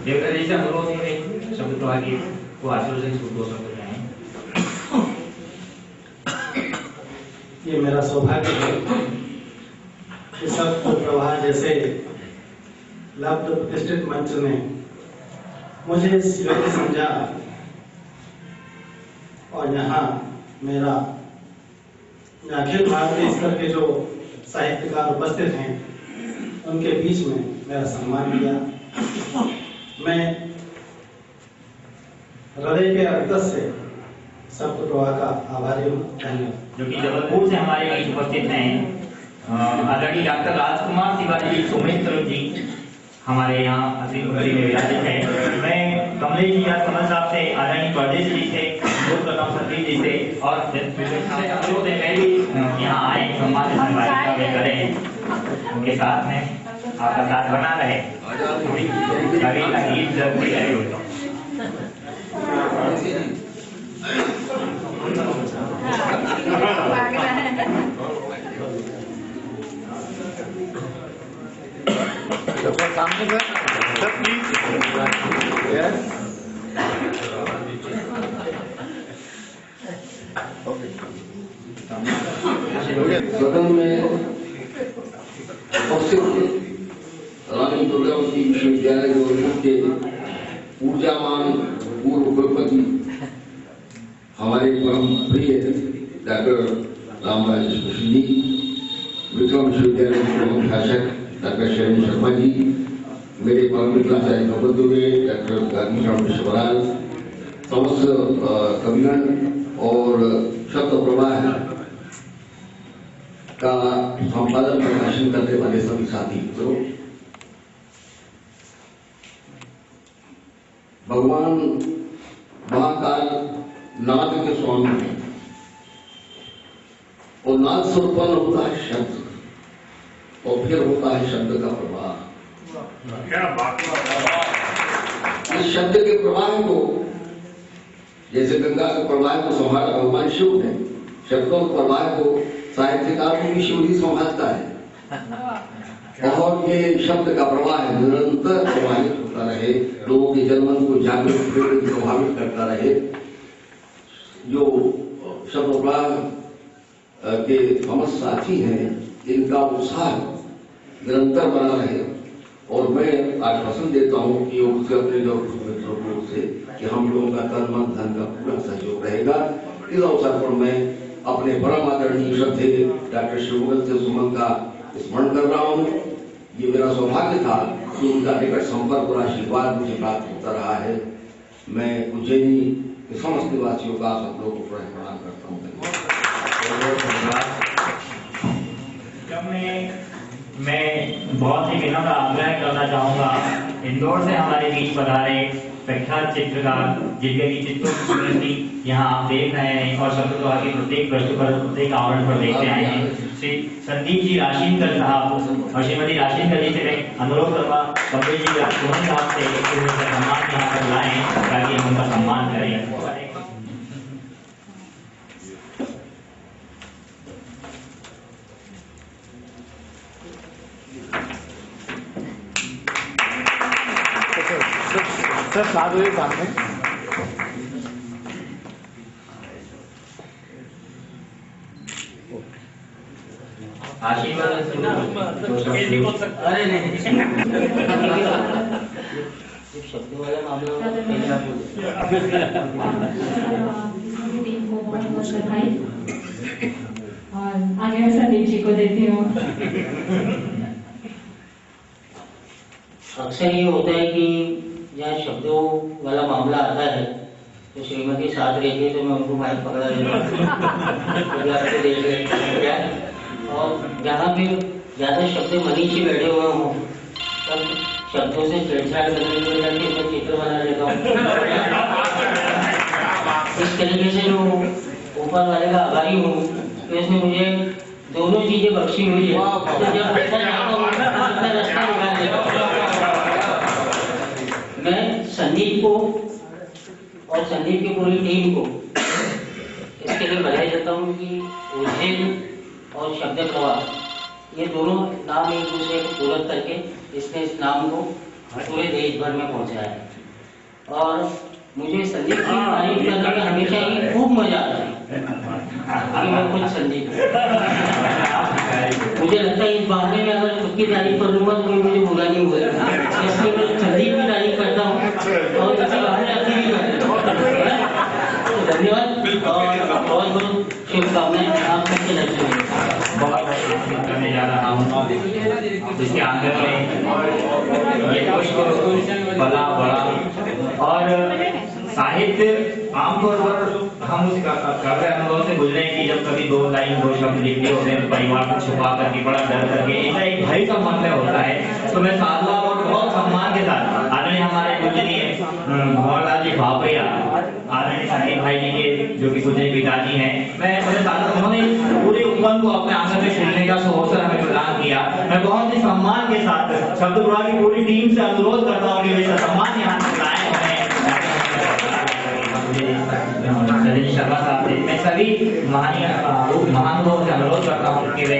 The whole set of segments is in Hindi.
देवता जी से अनुरोध है शब्द प्रवाह की को आशीर्वाद से दो शब्द कहें। ये मेरा सौभाग्य है कि शब्द प्रवाह जैसे लब्ध प्रतिष्ठित मंच में मुझे इस योग्य समझा और यहाँ मेरा अखिल भारतीय स्तर के जो साहित्यकार उपस्थित हैं उनके बीच में मेरा सम्मान किया। मैं हृदय के अंतस से शब्द प्रवाह का आभारी हूँ। धन्यवाद। जो कि जबलपुर से हमारे बीच उपस्थित हैं आदरणीय डॉक्टर राजकुमार तिवारी सोमेश्वर जी हमारे यहाँ अतिथि में विराजित है। मैं कमलेश जी या कमल साहब से, आदरणीय परदेश जी से, प्रथम सतीश जी से और अनुरोध है मैं भी यहाँ आए सम्मान करें, उनके साथ में आपका साथ बना रहे। कभी गीत जरूर तैयारी होता सामने सर प्लीज। सदन में उपस्थित रानी दुर्गावती विश्वविद्यालय जबलपुर के ऊर्जावान पूर्व कुलपति हमारे परम प्रिय डॉक्टर रामराज जोशी जी, विक्रम विश्वविद्यालय के प्रमुख शासक डॉक्टर शैलेंद्र शर्मा जी, मेरे परम मित्राचार्य कपल दुबे, डॉक्टर गांधीराम विश्वराज, समस्त कविगण और शब्द प्रवाह का संपादन प्रकाशन करने वाले सभी साथी मित्रों, भगवान महाकाल नाद के स्वामी हैं और नाद से उत्पन्न होता है शब्द और फिर होता है शब्द का प्रवाह। इस शब्द के प्रवाह को, जैसे गंगा के प्रवाह को संभाला भगवान शिव ने, शब्दों के प्रवाह को साहित्यकार को भी शिव ही संभालता है और ये शब्द का प्रवाह निरंतर प्रवाहित होता रहे, लोगों के जनमन को जागृत प्रेरित प्रभावित करता रहे। जो शब्द प्रवाह के समस्त साथी हैं, इनका उत्साह निरंतर बना रहे और मैं आश्वासन देता हूँ कि अपने मित्रों से कि हम लोगों का तन मन धन का पूरा सहयोग रहेगा। इस अवसर पर मैं अपने परम आदरणीय श्रद्धे डॉक्टर शिवमंगल से सुमन का स्मरण कर रहा हूँ। ये मेरा सौभाग्य था कि उनका निकट संपर्क और आशीर्वाद मुझे प्राप्त होता रहा है। मैं उज्जैनी के समस्त निवासियों का सब लोगों को प्रणाम करता हूँ। मैं बहुत ही विनम्र आग्रह करना चाहूँगा, इंदौर से हमारे बीच पधारे प्रख्यात चित्रकार जिनके भी चित्रों की प्रकृति यहाँ आप देख रहे हैं और शब्द प्रवाह की प्रत्येक पृष्ठ पर प्रत्येक आवरण पर देखते आए हैं, श्री संदीप जी राशिनकर साहब और श्रीमती राशिनकर जी से मैं अनुरोध करूँगा कमलेश जी राजकुमार साहब से उनका सम्मान यहाँ पर लाएं ताकि हम उनका सम्मान करें। सर साथ हुए सामने आशीर्वाद अरे नहीं शब्दों वाला मामला और आगे मैं संदीप जी को देती हूँ। अक्सर ये होता है कि जहाँ शब्दों वाला मामला आता है तो श्रीमती साथ रहती है तो मैं उनको माइक पकड़ा देता हूँ देख लेते और जहाँ पे ज्यादा शब्द मनीषी बैठे हुए हों तब शब्दों से छेड़छाड़ करने के लिए मैं चित्र बना लेता हूँ। इस तरीके से जो ऊपर वाले का आभारी हूँ तो इसमें मुझे दोनों चीजें बख्शी हुई है, तो जब बैठा जाता हूँ अपना रास्ता निकाल लेता हूँ। मैं संदीप को और संदीप की पूरी टीम को इसके लिए बधाई देता हूँ कि उज्जैन और शब्द प्रवाह ये दोनों नाम एक दूसरे को पूरक करके इसने इस नाम को पूरे देश भर में पहुंचा है। और मुझे संदीप की तारीफ करने में हमेशा ही खूब मजा आता है कि मैं खुद संदीप मुझे लगता है इस मामले में अगर खुद की तारीफ कर लूंगा तो मुझे बुरा नहीं होगा, इसलिए मैं संदीप की तारीफ करता हूँ और इसी बहाने अपनी भी करता हूँ। धन्यवाद और बहुत बहुत शुभकामनाएं आप सबके लक्ष्य में। बहुत करने जा रहा हूँ जिसके आंगन में ये पुष्प फला बड़ा और साहित्य आमतौर पर हम उस कड़वे अनुभव से गुजरे कि जब कभी दो लाइन दो शब्द लिखते होते हैं परिवार को छुपा करके बड़ा डर करके ऐसा एक भय का मन में होता है। तो मैं साधुवाद और बहुत सम्मान के साथ आदरणीय हमारे पूजनीय भंवरलाल जी भापरिया आदरणीय संदीप भाई जी के जो कि पूजनीय पिताजी हैं, मैं उन्होंने पूरे उपवन को अपने आंगन में खेलने का अवसर हमें प्रदान किया। मैं बहुत ही सम्मान के साथ शब्द प्रवाह की पूरी टीम से अनुरोध करता हूँ कि वे सम्मान यहाँ से लाए हैं। शर्मा साहब से मैं सभी महानुभावों से अनुरोध करता हूँ कि वे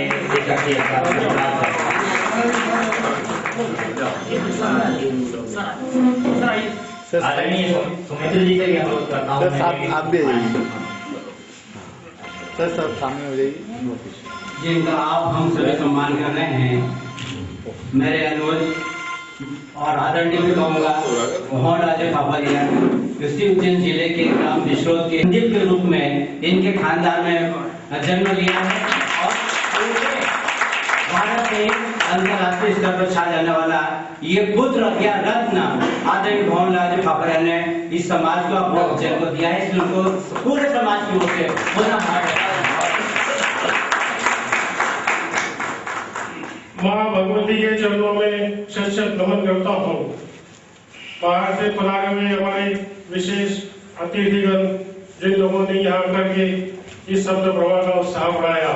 आदरणीय सुमित्र जी से भी अनुरोध करता हूँ। सर आप भी सर सामने हो जाइए। जिनका आप हम सभी सम्मान कर रहे हैं, मेरे अनुरोध और आदरणीय भी कहूँगा भंवरलाल जी भापरिया कृषि उज्जैन जिले के ग्राम बिशरोद के संदीप के रूप में इनके खानदान में जन्म लिया है और भारत में अंतर्राष्ट्रीय स्तर पर छा जाने वाला ये पुत्र या रत्न आदरणीय भंवरलाल जी भापरिया ने इस समाज को अपने बच्चे को दिया है, इसलिए उनको पूरे समाज की ओर से माँ भगवती के चरणों में शत शत नमन करता हूँ। बाहर से पधारे हुए हमारे विशेष अतिथिगण जिन लोगों ने यहाँ आकर के इस शब्द प्रवाह का उत्साह बढ़ाया,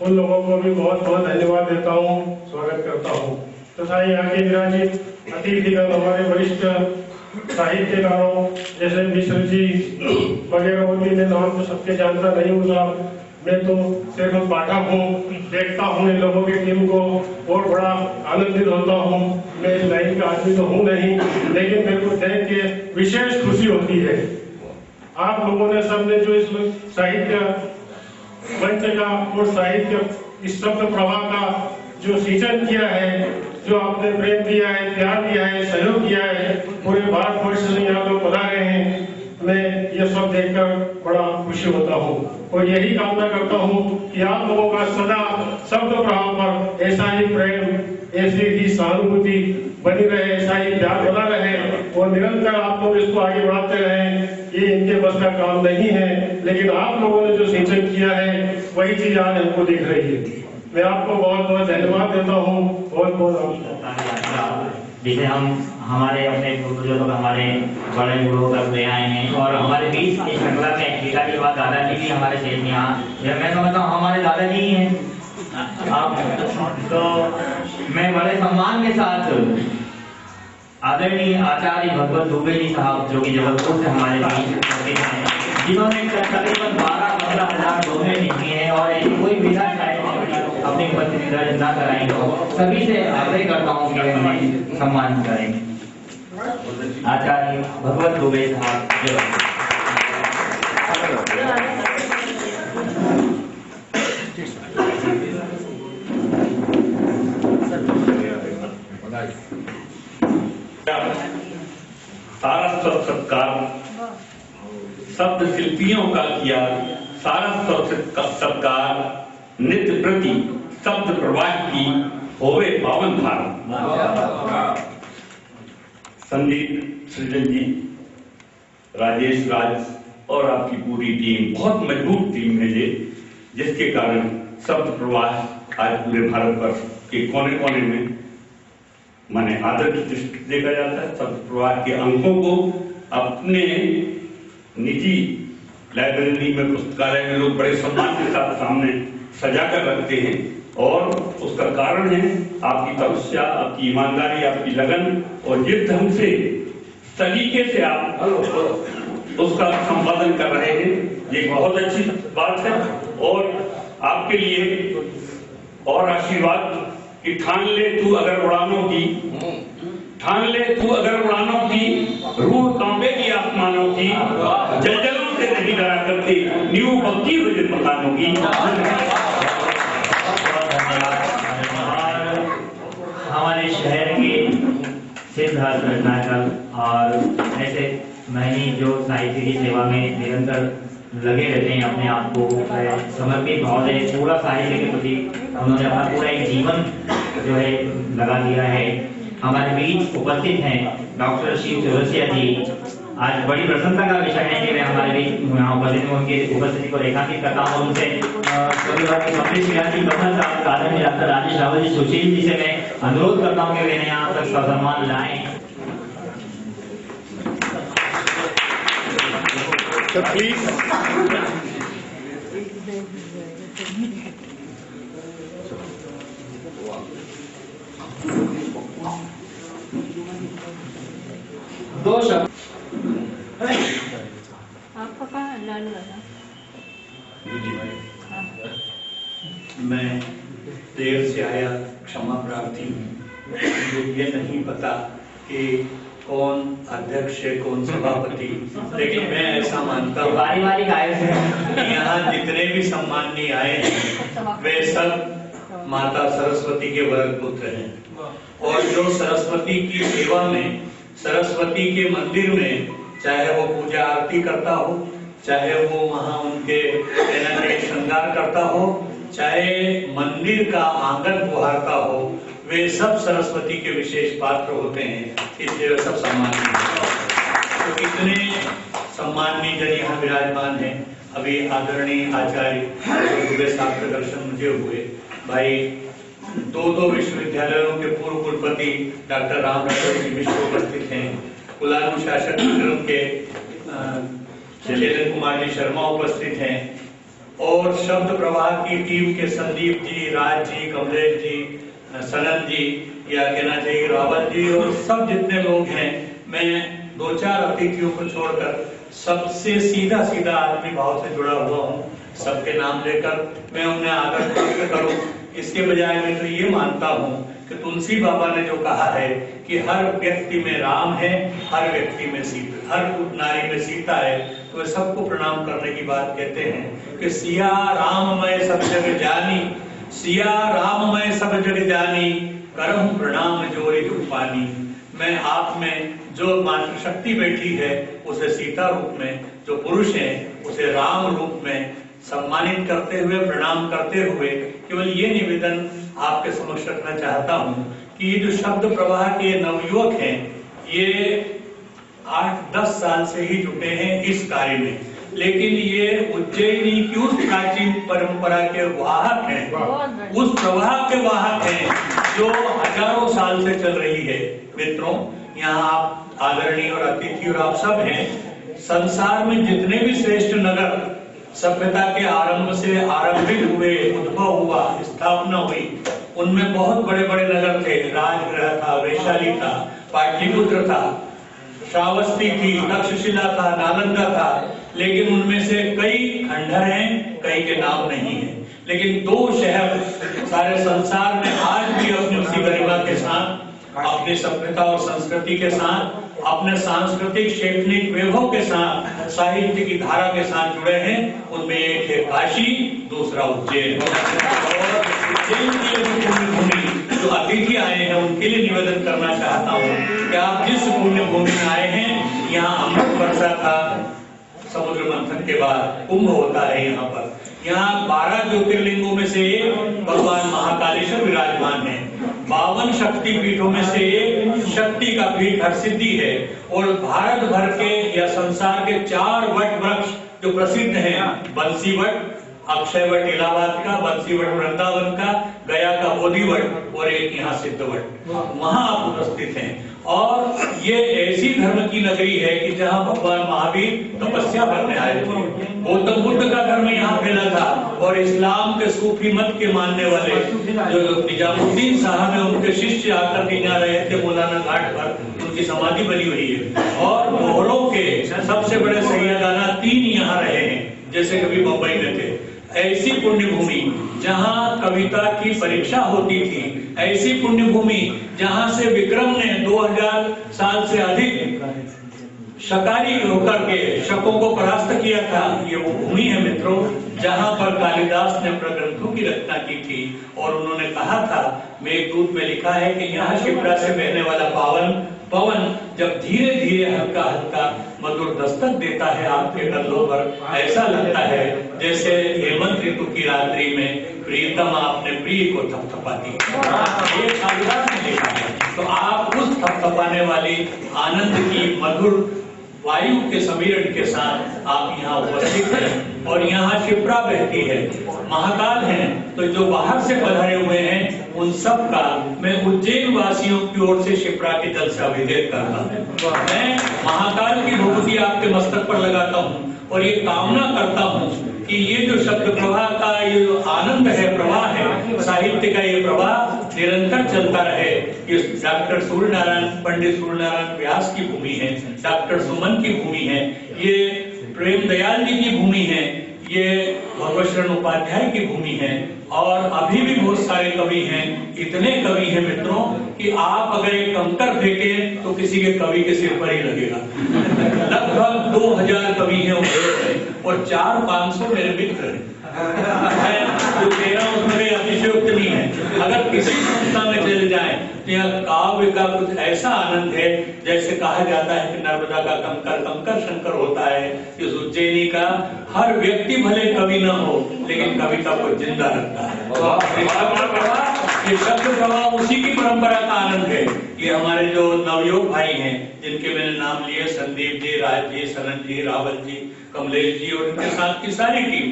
उन लोगों को भी बहुत बहुत धन्यवाद देता हूँ, स्वागत करता हूँ। तथा यहाँ के विराजित अतिथिगण हमारे वरिष्ठ साहित्यकारों जैसे मिश्र जी वगैरह, उनके नाम तो सबके जानता नहीं होगा, मैं तो सिर्फ पाठक हूँ, देखता हूँ इन लोगों की टीम को और बड़ा आनंदित होता हूँ। मैं इस लाइन का आदमी तो हूँ नहीं, लेकिन मेरे को देख के विशेष खुशी होती है। आप लोगों ने सबने जो इस साहित्य मंच का और साहित्य इस शब्द प्रवाह का जो सिंचन किया है, जो आपने प्रेम दिया है, प्यार दिया है, सहयोग किया है, पूरे भारतवर्ष से यहाँ लोग पधारे हैं, मैं ये सब देखकर बड़ा खुशी होता हूँ और यही कामना करता हूँ कि आप लोगों का सदा शब्द प्रभाव पर ऐसा ही प्रेम, ऐसी ही सहानुभूति बनी रहे, ऐसा ही प्यार बना रहे और निरंतर आप लोग इसको आगे बढ़ाते रहें। ये इनके बस का काम नहीं है, लेकिन आप लोगों ने जो सिंचन किया है वही चीज आज हमको दिख रही है। मैं आपको बहुत बहुत धन्यवाद देता हूँ। बहुत बहुत जिसे हम हमारे अपने बुजुर्ग हमारे बड़े बूढ़ों तक ले आए हैं और हमारे बीच इस श्रृंखला में पिता के बाद दादाजी भी हमारे शेष में यहाँ, मैं समझता हूँ हमारे दादाजी ही हैं आप। तो मैं बड़े सम्मान के साथ आदरणीय आचार्य भगवत दुबे जी साहब जो कि जबलपुर से हमारे बीच उपस्थित हैं, जिन्होंने तकरीबन 12-15 हजार दोहे लिखी हैं और कोई विधा शायद अपनी उपस्थिति दर्ज न कराई हो, सभी से आग्रह करता हूँ कि उन्हें सम्मान करें। आचार्य भगवत दुबे साहब सारा सत्कार शब्द शिल्पियों का किया, सारा सत्कार नित्य प्रति शब्द प्रवाह की होवे पावन धारा। संदीप सृजन जी, राजेश राज और आपकी पूरी टीम बहुत मजबूत टीम है ये, जिसके कारण शब्द प्रवाह आज पूरे भारतवर्ष के कोने कोने में माने आदर की दृष्टि देखा जाता है। शब्द प्रवाह के अंकों को अपने निजी लाइब्रेरी में, पुस्तकालय में लोग बड़े सम्मान के साथ सामने सजा कर रखते हैं और उसका कारण है आपकी तपस्या, आपकी ईमानदारी, आपकी लगन और जिस ढंग से तरीके से आप उसका संपादन कर रहे हैं, ये बहुत अच्छी बात है। और आपके लिए और आशीर्वाद कि ठान ले तू अगर उड़ानों की, ठान ले तू अगर उड़ानों की, रूह कांपेगी आसमानों की, जलजलों से नहीं डरा करती, नींव पक्की हुई मकानों की। हमारे शहर के सिद्धार्थ रत्नाकर और ऐसे मैंने जो साहित्य की सेवा में निरंतर लगे रहते हैं, अपने आप को समर्पित भाव से पूरा साहित्य के प्रति उन्होंने अपना पूरा एक जीवन जो है लगा दिया है। हमारे बीच उपस्थित हैं डॉक्टर शिव चौरसिया जी। आज बड़ी प्रसन्नता का विषय है कि मैं हमारे बीच यहाँ उपस्थित हूँ, उनकी उपस्थिति को रेखांकित करता हूँ। उनसे आदरणीय डॉक्टर राजेश रावल जी सुशील जी से मैं अनुरोध करता हूँ कि वे यहाँ तक सम्मान लाएं। तो प्लीज दो शब्द आपका कहाँ लाल वाला? मैं देर से आया, क्षमा प्रार्थी हूँ। मुझे ये नहीं पता कि कौन अध्यक्ष है, कौन सभापति, लेकिन मैं ऐसा मानता हूँ पारिवारिक आय से यहाँ जितने भी सम्माननीय आए हैं वे सब माता सरस्वती के वरद पुत्र हैं, और जो सरस्वती की सेवा में, सरस्वती के मंदिर में, चाहे वो पूजा आरती करता हो, चाहे वो वहाँ उनके श्रृंगार करता हो, चाहे मंदिर का आंगन बुहारता हो, वे सब सरस्वती के विशेष पात्र होते हैं, इसलिए वे सब सम्मानीय हैं। तो इतने सम्माननीय जन यहाँ विराजमान हैं। अभी आदरणीय आचार्य साहब के दर्शन मुझे हुए। भाई दो विश्वविद्यालयों के पूर्व कुलपति डॉक्टर रामराजन जी मिश्र उपस्थित हैं। कुलानुशासन क्रम के चेतन कुमार जी शर्मा उपस्थित हैं, और शब्द प्रवाह की टीम के संदीप जी, राज जी, कमलेश जी, सनत जी, या कहना चाहिए रावल जी, और सब जितने लोग हैं। मैं दो चार अतिथियों को छोड़कर सबसे सीधा आदमी भाव से जुड़ा हुआ हूँ। सबके नाम लेकर मैं उन्हें आदर प्राप्त करूँ, इसके बजाय मैं तो ये मानता हूँ कि तुलसी बाबा ने जो कहा है कि हर व्यक्ति में राम है, हर व्यक्ति में सीता, हर नारी में सीता है, तो वे सबको प्रणाम करने की बात कहते हैं कि सिया राममय सब जग जानी, सिया राममय सब जग जानी, करम प्रणाम जोरी पानी। मैं आप में जो मातृशक्ति बैठी है उसे सीता रूप में, जो पुरुष है उसे राम रूप में सम्मानित करते हुए, प्रणाम करते हुए केवल ये निवेदन आपके समक्ष रखना चाहता हूँ कि ये जो शब्द प्रवाह के नवयुवक हैं, ये 8-10 साल से ही जुटे हैं इस कार्य में, लेकिन ये उज्जैनी की उस प्राचीन परंपरा के वाहक हैं, उस प्रवाह के वाहक हैं जो हजारों साल से चल रही है। मित्रों, यहाँ आप आदरणीय और अतिथि और आप सब हैं। संसार में जितने भी श्रेष्ठ नगर सभ्यता के आरंभ से आरंभिक हुए, उद्भव हुआ, स्थापना हुई, उनमें बहुत बड़े बड़े नगर थे। राजगृह था, वैशाली था, पाटलिपुत्र था, श्रावस्ती थी, तक्षशिला था, नालंदा था, लेकिन उनमें से कई खंडहर हैं, कई के नाम नहीं है। लेकिन 2 शहर सारे संसार में आज भी अपनी उसी गरिमा के साथ, अपनी सभ्यता और संस्कृति के साथ, अपने सांस्कृतिक शैक्षणिक वैभव के साथ, साहित्य की धारा के साथ जुड़े हैं। उनमें एक है काशी, दूसरा उज्जैन। और उज्जैन की पुण्य भूमि जो अतिथि आए हैं उनके लिए निवेदन करना चाहता हूँ कि आप जिस पुण्य भूमि में आए हैं, यहाँ अमृत वर्षा था, समुद्र मंथन के बाद कुंभ होता है यहाँ पर। यहाँ 12 ज्योतिर्लिंगों में से एक भगवान महाकालेश्वर विराजमान है। 52 शक्ति पीठों में से एक शक्ति का पीठ हरसिद्धि है, और भारत भर के या संसार के 4 वट वृक्ष जो प्रसिद्ध हैं, बंसी वट, अक्षय वट इलाहाबाद का, बंसी वट वृंदावन का, गया का बोधि वट, और एक यहाँ सिद्ध वट, वहां आप उपस्थित हैं। और ये ऐसी धर्म की नगरी है कि जहाँ भगवान महावीर तपस्या करने आए थे, गौतम बुद्ध का धर्म यहाँ फैला था, और इस्लाम के सूफी मत के मानने वाले जो निजामुद्दीन साहब है, उनके शिष्य आकर के यहाँ रहे थे मौलाना घाट पर, उनकी समाधि बनी हुई है। और मोहरों के सबसे बड़े सैयदाना 3 यहाँ रहे हैं, जैसे कभी मुंबई में थे। ऐसी पुण्य भूमि जहां कविता की परीक्षा होती थी, ऐसी पुण्य भूमि जहां से विक्रम ने 2000 साल से अधिक शकारी होकर के शकों को परास्त किया था। ये वो भूमि है मित्रों जहां पर कालिदास ने अपने ग्रंथों की रचना की थी और उन्होंने कहा था, मेघदूत में लिखा है कि यहाँ शिप्रा से बहने वाला पवन जब धीरे धीरे हल्का हल्का मधुर दस्तक देता है आपके कंधों पर, ऐसा लगता है जैसे हेमंत ऋतु की रात्रि में प्रियतमा अपने प्रिय को थपथपाती है। ये कालिदास ने लिखा है। तो आप उस थपथपाने वाली आनंद की मधुर वायु के समीरण के साथ आप यहाँ उपस्थित हैं और यहाँ शिप्रा बहती है, महाकाल है। तो जो बाहर से पधारे हुए हैं उन सब का मैं उज्जैन वासियों की ओर से शिप्रा के जल से अभिषेक करता हूँ। मैं महाकाल की विभूति आपके मस्तक पर लगाता हूँ और ये कामना करता हूँ कि ये जो शब्द प्रवाह का ये जो आनंद है, प्रवाह है, साहित्य का ये प्रवाह निरंतर चलता रहे। ये डॉक्टर सूर्यनारायण, पंडित सूर्यनारायण व्यास की भूमि है, डॉक्टर सुमन की भूमि है, ये प्रेम दयाल जी की भूमि है, ये भगवत शरण उपाध्याय की भूमि है और अभी भी बहुत सारे कवि हैं। इतने कवि हैं मित्रों कि आप अगर एक कंकर फेंके तो किसी के कवि के सिर पर ही लगेगा। लगभग 2000 कवि हैं और 400-500 मेरे मित्र हैं। जो कह रहा हूं उसमें अतिशयोक्ति नहीं है। अगर किसी संस्था में चले जाएं तो यह काव्य का कुछ ऐसा आनंद है जैसे कहा जाता है कि नर्मदा का कंकर कंकर शंकर होता है। इस उज्जैनी का हर व्यक्ति भले कवि न हो लेकिन कविता को जिंदा रखता है। ये शब्द प्रवाह उसी की परंपरा का आनंद है। ये हमारे जो नवयुवक भाई हैं जिनके मैंने नाम लिए, संदीप जी, राज जी, सनन जी, रावल जी, कमलेश जी और उनके साथ की सारी टीम,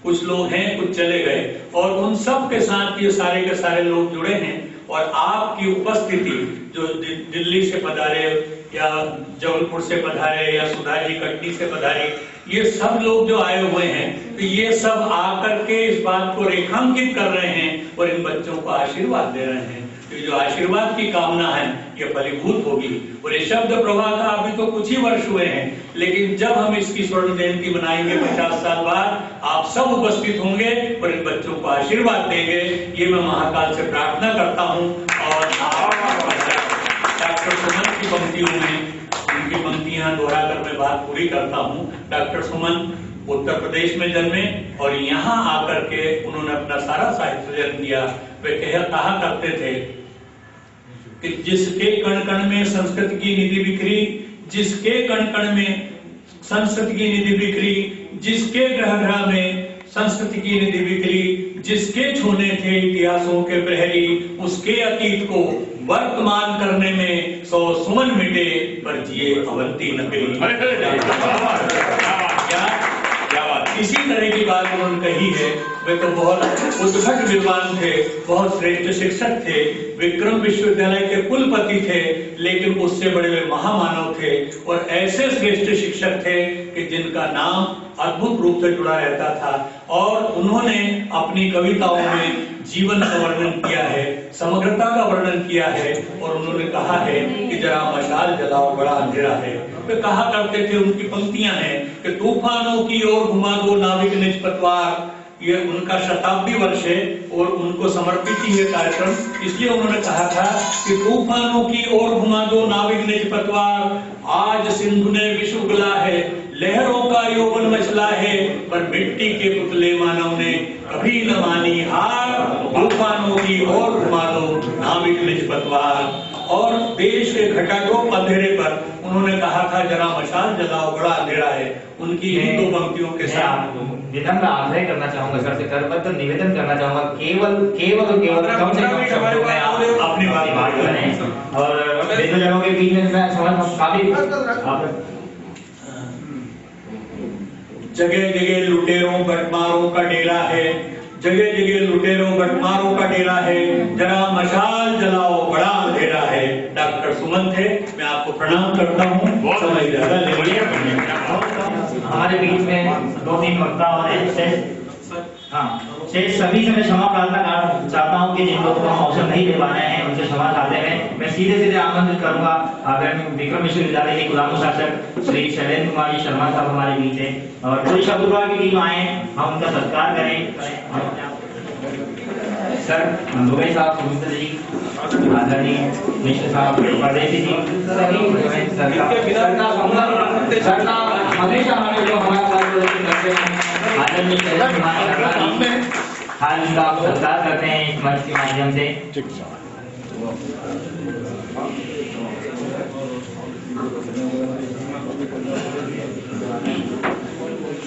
कुछ लोग हैं कुछ चले गए और उन सब के साथ ये सारे के सारे लोग जुड़े हैं। और आपकी उपस्थिति जो दिल्ली से पधारे या जबलपुर से पधारे या सुधा जी कटनी से पधारे, ये सब लोग जो आए हुए हैं तो ये सब आकर के इस बात को रेखांकित कर रहे हैं और इन बच्चों को आशीर्वाद दे रहे हैं। तो जो आशीर्वाद की कामना है ये फलीभूत होगी। और ये शब्द प्रवाह का अभी तो कुछ ही वर्ष हुए हैं, लेकिन जब हम इसकी स्वर्ण जयंती मनाएंगे 50 साल बाद, आप सब उपस्थित होंगे और इन बच्चों को आशीर्वाद देंगे। ये मैं महाकाल से प्रार्थना करता हूँ। और डॉक्टर सुमन की पंक्तियों में उनकी पंक्तियां दोहराकर मैं बात पूरी करता हूँ। डॉक्टर सुमन उत्तर प्रदेश में जन्मे और यहाँ आकर के उन्होंने अपना सारा साहित्य सृजन किया। वे कहा करते थे कि जिसके कण कण में संस्कृत की निधि बिखरी, जिसके कण कण में संस्कृत की निधि बिखरी, जिसके ग्रह ग्रह में संस्कृति की निधि बिखरी, जिसके छूने थे इतिहासों के प्रहरी, उसके अतीत को वर्तमान करने में 100 सुमन मिटे पर जिए अवंती नगरी। इसी तरह की बात उन्होंने कही है। वे तो बहुत उद्भट विद्वान थे, बहुत श्रेष्ठ शिक्षक थे, विक्रम विश्वविद्यालय के कुलपति थे, लेकिन उससे बड़े वे महामानव थे और ऐसे श्रेष्ठ शिक्षक थे कि जिनका नाम अद्भुत रूप से जुड़ा रहता था। और उन्होंने अपनी कविताओं में जीवन का वर्णन किया है, समग्रता का वर्णन किया है और उन्होंने कहा है कि जरा मशाल जलाओ बड़ा अंधेरा है। वे कहा करते थे, उनकी पंक्तियां हैं कि तूफानों की ओर घुमा दो नाविक निज पतवार। ये उनका शताब्दी वर्ष है और उनको समर्पित ही ये कार्यक्रम, इसलिए उन्होंने कहा था कि तूफानों की ओर घुमा दो नाविक निज पतवार, आज सिंधु ने विश्व उगला है, लहरों का यौवन मचला है, पर मिट्टी के पुतले मानव ने कभी न मानी हार, तूफानों की ओर घुमा दो नाविक निज पतवार। और देश के घटाटोप अंधेरे पर उन्होंने कहा था जरा मशाल जलाओ बड़ा अंधेरा है। उनकी ही दो पंक्तियों के साथ विनम्र आग्रह करना चाहूंगा सर से, करबद्ध निवेदन करना चाहूंगा, केवल कम से कम शब्दों में आप अपनी बात करें। और जनों के बीच में काफी जगह जगह लुटेरों बटमारों का डेरा है, जगह जगह लुटेरों बटमारों का डेरा है, जरा मशाल जलाओ बड़ा अंधेरा है। डॉक्टर सुमन थे, मैं आपको प्रणाम करता हूँ। समय ज्यादा ले लिया। हमारे बीच में 2-3 वक्ता और हैं। हाँ, शेष सभी से मैं क्षमा प्रार्थना चाहता हूँ कि जिन लोगों को हम अवसर नहीं दे पा रहे हैं उनसे क्षमा चाहते हैं। मैं सीधे आमंत्रित करूंगा आदरणीय विक्रम विश्वविद्यालय के गुलाम शासक श्री शैलेंद्र कुमार जी शर्मा साहब हमारे बीच है और पूरी शब्द प्रवाह की टीम आए, हम उनका सत्कार करें। सर दुबई साहब, सुमित्र जी, आदरणीय मिश्र साहब, परदेसी जी, हमेशा हमें जो हमारे साथ करते हैं आदरणीय हाल उनका सत्कार करते हैं इस मंच के माध्यम से।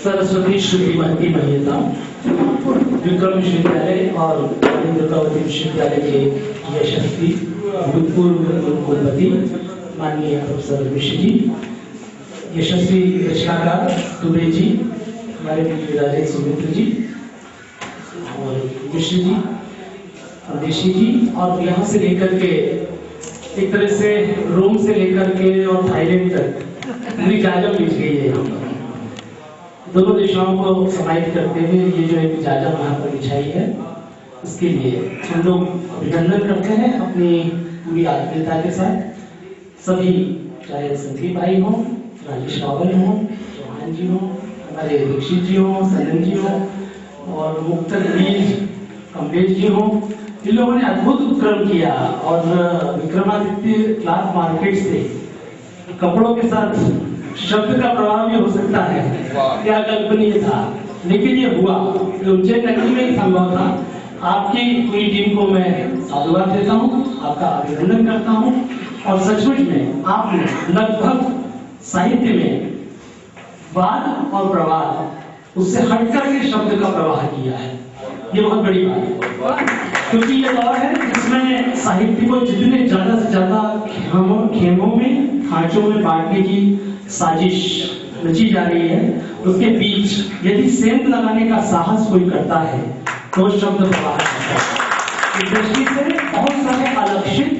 सरस्वती श्रीमती की महिला विक्रम विश्वविद्यालय और दुर्गावती विश्वविद्यालय के यशस्वी भूतपूर्व कुलपति माननीय प्रोफेसर मिश्र जी, यशस्वी रचनाकार दुबे जी, हमारे राजेश सुमित्र जी और मिश्र जी, परदेशी जी, और यहाँ से लेकर के एक तरह से रोम से लेकर के और थाईलैंड तक पूरी जायजा बिछ गई है। यहाँ पर दोनों दिशाओं को समाहित करते हुए ये जो एक जायजा वहाँ पर बिछाई है, उसके लिए हम लोग अभिनंदन करते हैं अपनी पूरी आत्मीयता के साथ। सभी चाहे संदीप भाई हों, राजेश रावल हों, चौहान जी हों, हमारे दीक्षित जी हों, सनन जी हों और मुक्तवीर कमलेश जी हों, इन लोगों ने अद्भुत उपक्रम किया और विक्रमादित्य क्लास मार्केट से कपड़ों के साथ शब्द का प्रभाव भी हो सकता है, क्या कल्पनीय था, लेकिन ये हुआ। उज्जैन नगरी में ही संभव था। आपकी पूरी टीम को मैं साधुवाद देता हूँ, आपका अभिनंदन करता हूँ और सचमुच में आपने लगभग साहित्य में वाद और प्रवाद उससे हटकर के शब्द का प्रवाह किया है। ये बहुत बड़ी बात है, क्योंकि ये दौर है जिसमें साहित्य को जितने ज्यादा से ज्यादा खेमों में, खांचों में बांटने की साजिश रची जा रही है, उसके बीच यदि सेंध लगाने का साहस कोई करता है तो शब्द प्रवाह है। इस दृष्टि से बहुत सारे अलक्षित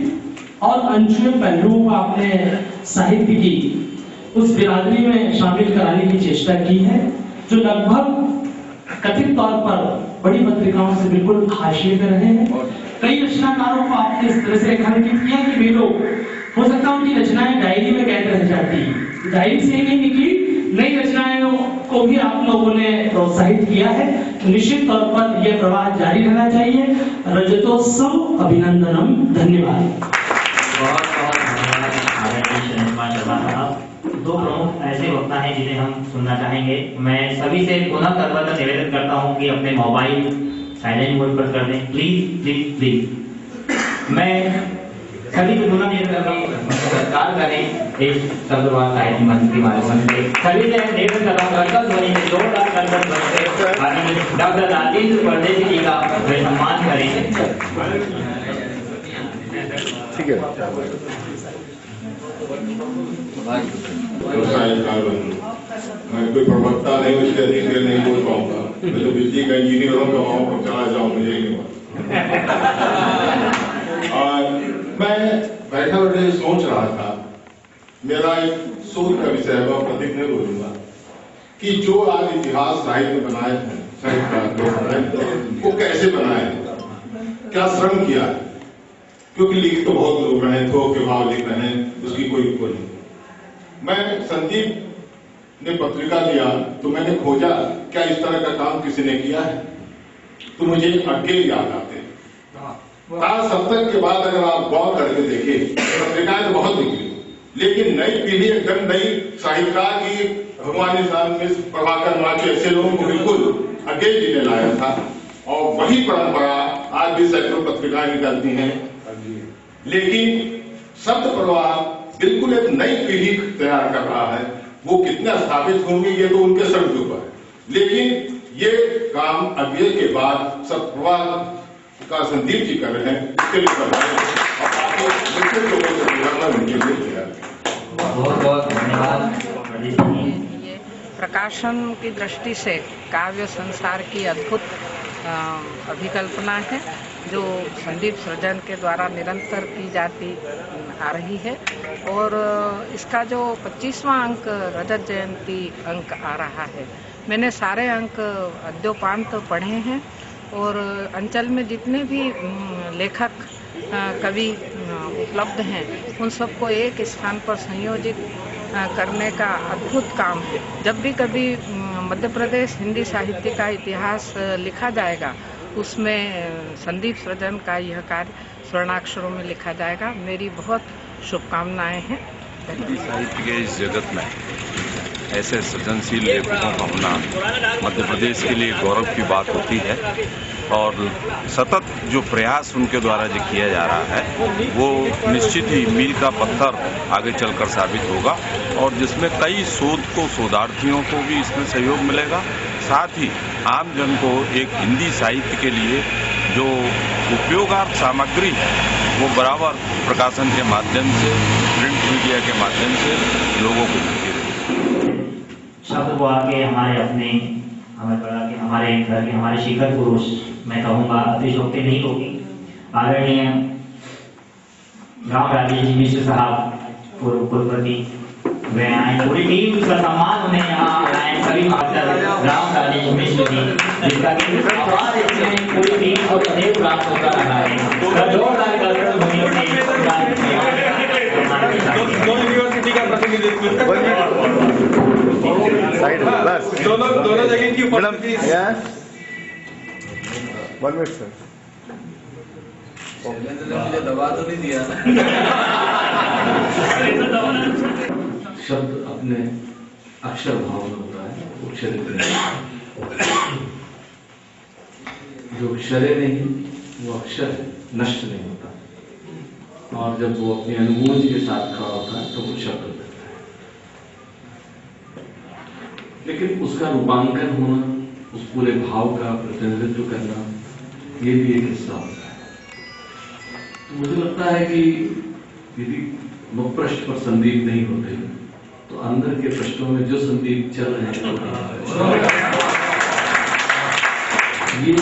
और अनछुए पहलुओं को आपने साहित्य की उस बिरादरी में शामिल कराने की चेष्टा की है, जो लगभग कथित तौर पर बड़ी पत्रिकाओं से बिल्कुल हाशिए पे रहे हैं। कई रचनाकारों को आपने इस तरह से रेखांकित किया कि वे लोग हो सकता है उनकी रचनाएं डायरी में कैद रह जाती, डायरी से ही नहीं निकली, नई रचनाओं को भी आप लोगों ने प्रोत्साहित किया है। निश्चित तौर पर यह प्रवाह जारी रहना चाहिए। रजतोत्सव अभिनंदनम, धन्यवाद। बहुत बहुत धन्यवाद आदरणीय शर्मा साहब। दो प्रमुख ऐसे वक्ता हैं जिन्हें हम सुनना चाहेंगे। मैं सभी से पुनः करवत निवेदन करता हूं कि अपने मोबाइल साइलेंट मोड पर कर दें, प्लीज प्लीज प्लीज। मैं सभी को पुनः निवेदन करता हूं सरकार करें इस शब्दवाद साहित्य मंच के माध्यम से। सभी से निवेदन करता हूं कर्कश ध्वनि में जोरदार कर्कश ध्वनि से डॉक्टर राजेंद्र परदेसी जी का वे सम्मान करें। ठीक है। मैं कोई प्रवक्ता नहीं, उसके अधिक देर नहीं बोल पाऊंगा। मैं तो बिजली का इंजीनियर हूँ, तो वहां पर चला जाऊँ, मुझे ही नहीं और मैं बैठा बैठे सोच रहा था, मेरा एक शोध का विषय है, मैं अधिक नहीं बोलूंगा, कि जो आज इतिहास साहित्य बनाए हैं, साहित्यकार वो कैसे बनाए हैं, क्या श्रम किया है। क्योंकि लिख तो बहुत लोग रहे हैं, थोक के भाव लिख रहे हैं, उसकी कोई नहीं। मैं संदीप ने पत्रिका लिया तो मैंने खोजा क्या इस तरह का काम किसी ने किया है, तो मुझे अज्ञे याद आते। 70 के बाद अगर आप गौर करके देखें, पत्रिकाएं तो बहुत निकली, लेकिन नई पीढ़ी एकदम नई साहित्यकार की भगवान प्रभाकर माची ऐसे लोगों को बिल्कुल अज्ञे जी ने लाया था। और वही परंपरा आज भी सैकड़ों पत्रिकाएं निकलती हैं, लेकिन शब्द प्रवाह बिल्कुल एक नई पीढ़ी तैयार कर रहा है। वो कितना स्थापित होंगे ये तो उनके शब्द के ऊपर है, लेकिन ये काम अज्ञे के बाद शब्द प्रवाह का संदीप जी कर रहे हैं, इसके लिए बहुत बहुत धन्यवाद। प्रकाशन की दृष्टि से काव्य संसार की अद्भुत अभिकल्पना है, जो संदीप सृजन के द्वारा निरंतर की जाती आ रही है। और इसका जो 25वां अंक रजत जयंती अंक आ रहा है, मैंने सारे अंक अद्योपांत पढ़े हैं और अंचल में जितने भी लेखक कवि उपलब्ध हैं उन सबको एक स्थान पर संयोजित करने का अद्भुत काम है। जब भी कभी मध्य प्रदेश हिंदी साहित्य का इतिहास लिखा जाएगा उसमें संदीप सृजन का यह कार्य स्वर्णाक्षरों में लिखा जाएगा। मेरी बहुत शुभकामनाएं हैं। हिंदी साहित्य के इस जगत में ऐसे सृजनशील लेखकों का होना मध्य प्रदेश के लिए गौरव की बात होती है और सतत जो प्रयास उनके द्वारा जो किया जा रहा है वो निश्चित ही मील का पत्थर आगे चलकर साबित होगा और जिसमें कई शोधार्थियों को भी इसमें सहयोग मिलेगा। साथ ही आम जन को एक हिंदी साहित्य के लिए जो उपयोगार्थ सामग्री है वो बराबर प्रकाशन के माध्यम से, प्रिंट मीडिया के माध्यम से लोगों को मिलती रहेगी। शब्द को आके हमारे अपने हमारे घर के हमारे शिखर पुरुष मैं कहूँगा अतिशयोक्ति नहीं होगी, आदरणीय राम राजेश जी मिश्र साहब पूर्व कुलपति वे आए, पूरी टीम का सम्मान उन्हें यहाँ आए सभी मास्टर राम राजेश मिश्र जी जिसका आवाज इसमें पूरी टीम को सदैव प्राप्त होता रहा है। जोरदार कल्पना भूमियों से यूनिवर्सिटी का प्रतिनिधित्व दोनों जगह की उपस्थिति। One minute sir. मुझे दबा तो नहीं दिया शब्द अपने अक्षर भाव में होता है, उच्चरित जो अक्षर नहीं वो अक्षर नष्ट नहीं होता और जब वो अपनी अनुभूति के साथ खड़ा होता है तो वो शब्द बनता है। लेकिन उसका रूपांकन होना, उस पूरे भाव का प्रतिनिधित्व करना, ये भी एक हिस्सा होता है। तो मुझे लगता है कि यदि मुख पृष्ठ पर संदीप नहीं होते तो अंदर के पृष्ठों में जो संदीप चल रहे हैं ये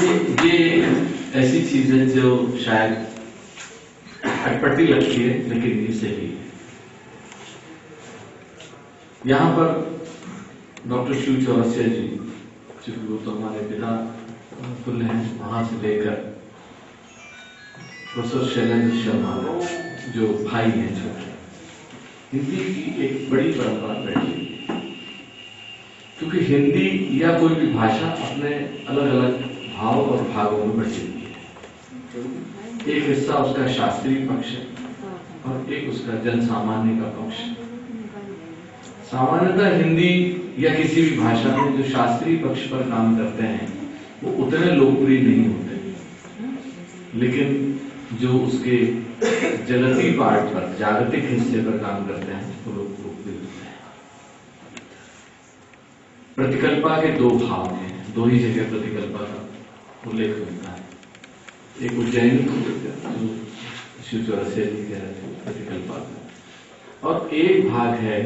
ऐसी चीज है जो शायद अटपटी लगती है लेकिन ये सही है। यहाँ पर डॉक्टर शिव चौरसिया जी, चूंकि वो तो हमारे पिता तुल्य हैं, वहां से लेकर प्रोफेसर शैलेंद्र शर्मा जो भाई हैं छोटे, हिंदी की एक बड़ी परंपरा बैठी, क्योंकि हिंदी या कोई भी भाषा अपने अलग अलग भाव और भागों में बटी हुई है। एक हिस्सा उसका शास्त्रीय पक्ष है और एक उसका जन सामान्य का पक्ष है। सामान्यतः हिंदी या किसी भी भाषा में जो शास्त्रीय पक्ष पर काम करते हैं वो उतने लोकप्रिय नहीं होते, लेकिन जो उसके जगती पार्ट पर, जागतिक हिस्से पर काम करते हैं वो लोग लोकप्रिय होते हैं। प्रतिकल्पा के दो भाव हैं, दो ही जगह प्रतिकल्पा का उल्लेख होता है। एक उज्जैन जो शिव चौरसिया जी कह रहे थे प्रतिकल्पा का, और एक भाग है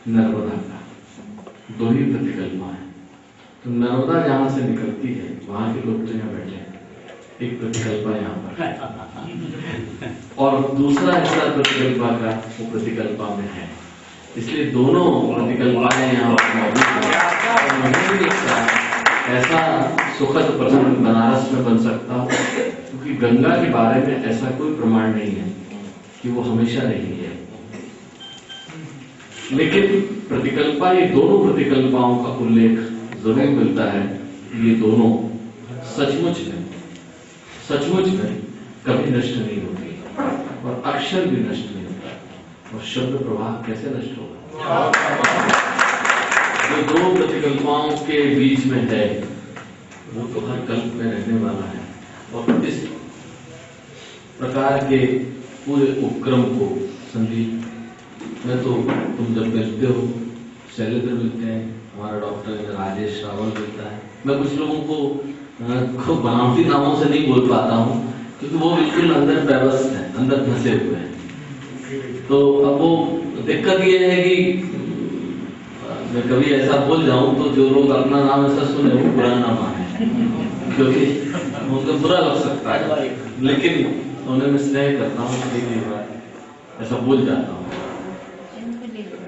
नर्मदा का। दो ही प्रतिकल्पा है। तो नर्मदा जहां से निकलती है वहां के लोग तो यहाँ बैठे हैं, एक प्रतिकल्पा यहाँ पर और दूसरा हिस्सा प्रतिकल्पा का वो प्रतिकल्पा में है, इसलिए दोनों प्रतिकल्पाएं यहाँ पर मौजूद हैं। ऐसा सुखद प्रसंग बनारस में बन सकता, क्योंकि गंगा के बारे में ऐसा कोई प्रमाण नहीं है कि वो हमेशा रही है, लेकिन प्रतिकल्पा, ये दोनों प्रतिकल्पाओं का उल्लेख जरूर मिलता है। ये दोनों सचमुच में कभी नष्ट नहीं होती और अक्षर भी नष्ट नहीं होता, और शब्द प्रवाह कैसे नष्ट होगा। जो दो प्रतिकल्पाओं के बीच में है वो तो हर कल्प में रहने वाला है, और इस प्रकार के पूरे उपक्रम को संदीप में तो तुम जब मिलते हो, शैलेंद्र मिलते हैं, हमारा डॉक्टर राजेश रावल मिलता है, मैं कुछ लोगों को बनावटी नामों से नहीं बोल पाता हूँ क्योंकि वो बिल्कुल अंदर व्यवस्थित है, अंदर फंसे हुए हैं। तो अब वो दिक्कत ये है कि मैं कभी ऐसा बोल जाऊं तो जो लोग अपना नाम ऐसा सुने वो बुरा ना माने, क्योंकि उनको बुरा लग सकता है, लेकिन उन्हें मैं स्नेह करता हूँ, ऐसा बोल जाता हूँ।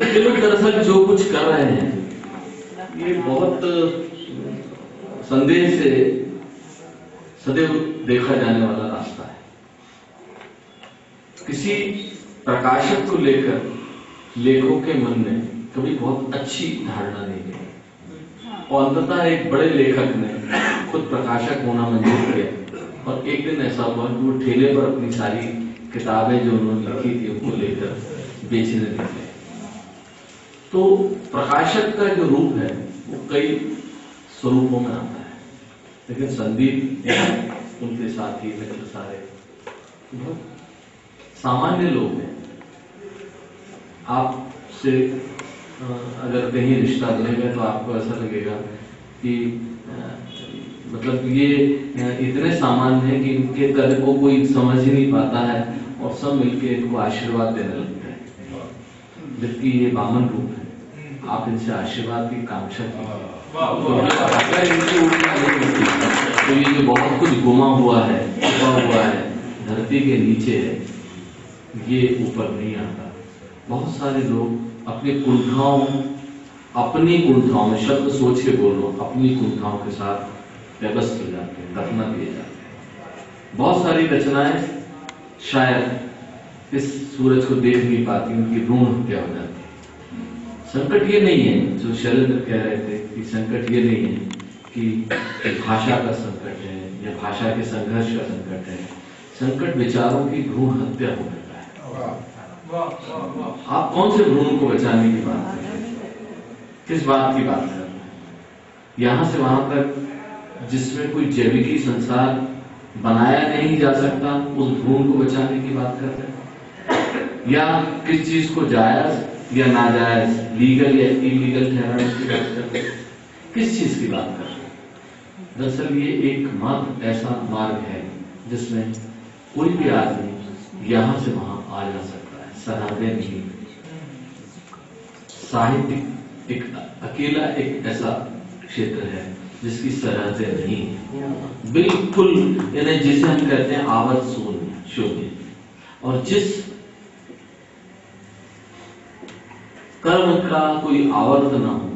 ये लोग दरअसल जो कुछ कर रहे हैं ये बहुत संदेह से सदैव देखा जाने वाला रास्ता है। किसी प्रकाशक को लेकर लेखकों के मन में कभी बहुत अच्छी धारणा नहीं है, और अंततः एक बड़े लेखक ने खुद प्रकाशक होना मंजूर किया, और एक दिन ऐसा हुआ कि वो ठेले पर अपनी सारी किताबें जो उन्होंने लिखी थी उनको लेकर बेचने लगे। तो प्रकाशक का जो रूप है वो कई स्वरूपों में आता है, लेकिन संदीप उनके साथी मित्र सारे बहुत सामान्य लोग हैं। आपसे अगर कहीं रिश्ता बनेगा तो आपको ऐसा लगेगा कि मतलब ये इतने सामान्य है कि इनके कद को कोई समझ ही नहीं पाता है, और सब मिलके इनको आशीर्वाद देने लगते हैं, जबकि ये बामन रूप है। आप इनसे आशीर्वाद की कांक्षा अगर इनकी ऊर्जा नहीं होती तो ये जो बहुत कुछ गुमा हुआ है, छुपा हुआ है, धरती के नीचे है, ये ऊपर नहीं आता। बहुत सारे लोग अपनी कुंठाओं में, शब्द सोच के बोल रहा हूं, अपनी कुंठाओं के साथ व्यवस्थ हो जाते हैं, दफना दिए जाते हैं। बहुत सारी रचनाएं शायद इस सूरज को देख नहीं पाती, उनकी भ्रूण हत्या हो जाती है। संकट ये नहीं है जो शैलेंद्र कह रहे थे कि संकट ये नहीं है कि भाषा का संकट है या भाषा के संघर्ष का संकट है। संकट विचारों की भ्रूण हत्या हो जाता है। आप कौन से भ्रूण को बचाने की बात कर रहे हैं? किस बात की बात कर रहे हैं? यहां से वहां तक जिसमें कोई जैविकी संसार बनाया नहीं जा सकता, उस भ्रूण को बचाने की बात कर रहे हैं? या किस चीज को जायज या नाजायज, लीगल या इलीगल ठहराने की बात कर रहे हैं? किस चीज की बात कर रहे हैं? दरअसल ये एकमात्र ऐसा मार्ग है जिसमें कोई भी आदमी यहां से वहां आ जा सकता है, सरहदें नहीं। साहित्य एक अकेला एक ऐसा क्षेत्र है जिसकी सरहदें नहीं है, बिल्कुल, यानी जिसे हम कहते हैं आवर्त शून्य। और जिस कर्म का कोई आवर्त ना हो,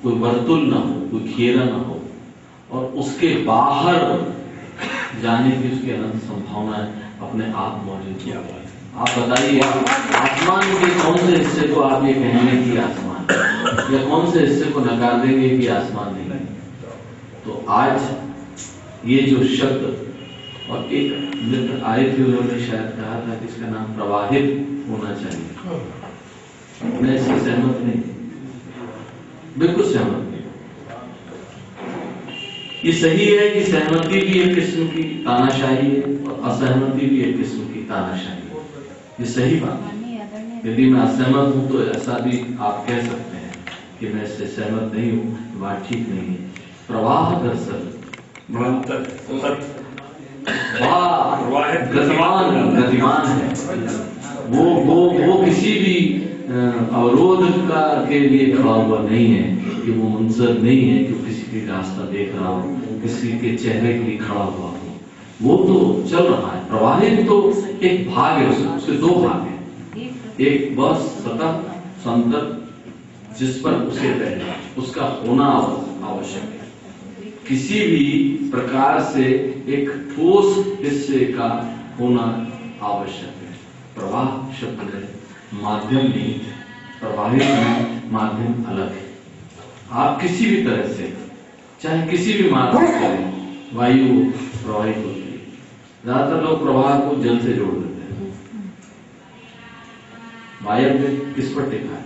कोई वर्तुल ना हो, कोई घेरा ना हो, और उसके बाहर जाने की उसकी अनंत संभावनाएं अपने आप मौजूद किया हुआ है। आप बताइए, आसमान के कौन से हिस्से को आप ये कहेंगे कि आसमान, या कौन से हिस्से को नकार देंगे कि आसमान नहीं? तो आज ये जो शब्द, और एक मित्र आए थे, उन्होंने शायद कहा था कि इसका नाम प्रवाहित होना चाहिए। मैं इससे सहमत नहीं, बिल्कुल सहमत नहीं। ये सही है कि सहमति भी एक किस्म की तानाशाही है और असहमति भी एक किस्म की तानाशाही है। ये सही बात है। यदि मैं असहमत हूं तो ऐसा भी आप कह सकते हैं कि मैं इससे सहमत नहीं हूं, बात ठीक नहीं है। प्रवाह दरअसल गतिमान है। वो किसी भी अवरोध के लिए खड़ा हुआ नहीं है, कि वो मंजर नहीं है कि किसी के रास्ता देख रहा हो, किसी के चेहरे के लिए खड़ा हुआ हो। वो तो चल रहा है। प्रवाहित तो एक भाग है, उसके दो भाग हैं। एक बस सतत संतर जिस पर उसे रहना, उसका होना आवश्यक है। किसी भी प्रकार से एक ठोस हिस्से का होना आवश्यक है। प्रवाह शब्द है, माध्यम नहीं है। प्रवाहित में माध्यम अलग है। आप किसी भी तरह से, चाहे किसी भी माध्यम से करें, वायु प्रवाहित होती है। ज्यादातर लोग प्रवाह को जल से जोड़ देते हैं। वायु में किस पर टिका है?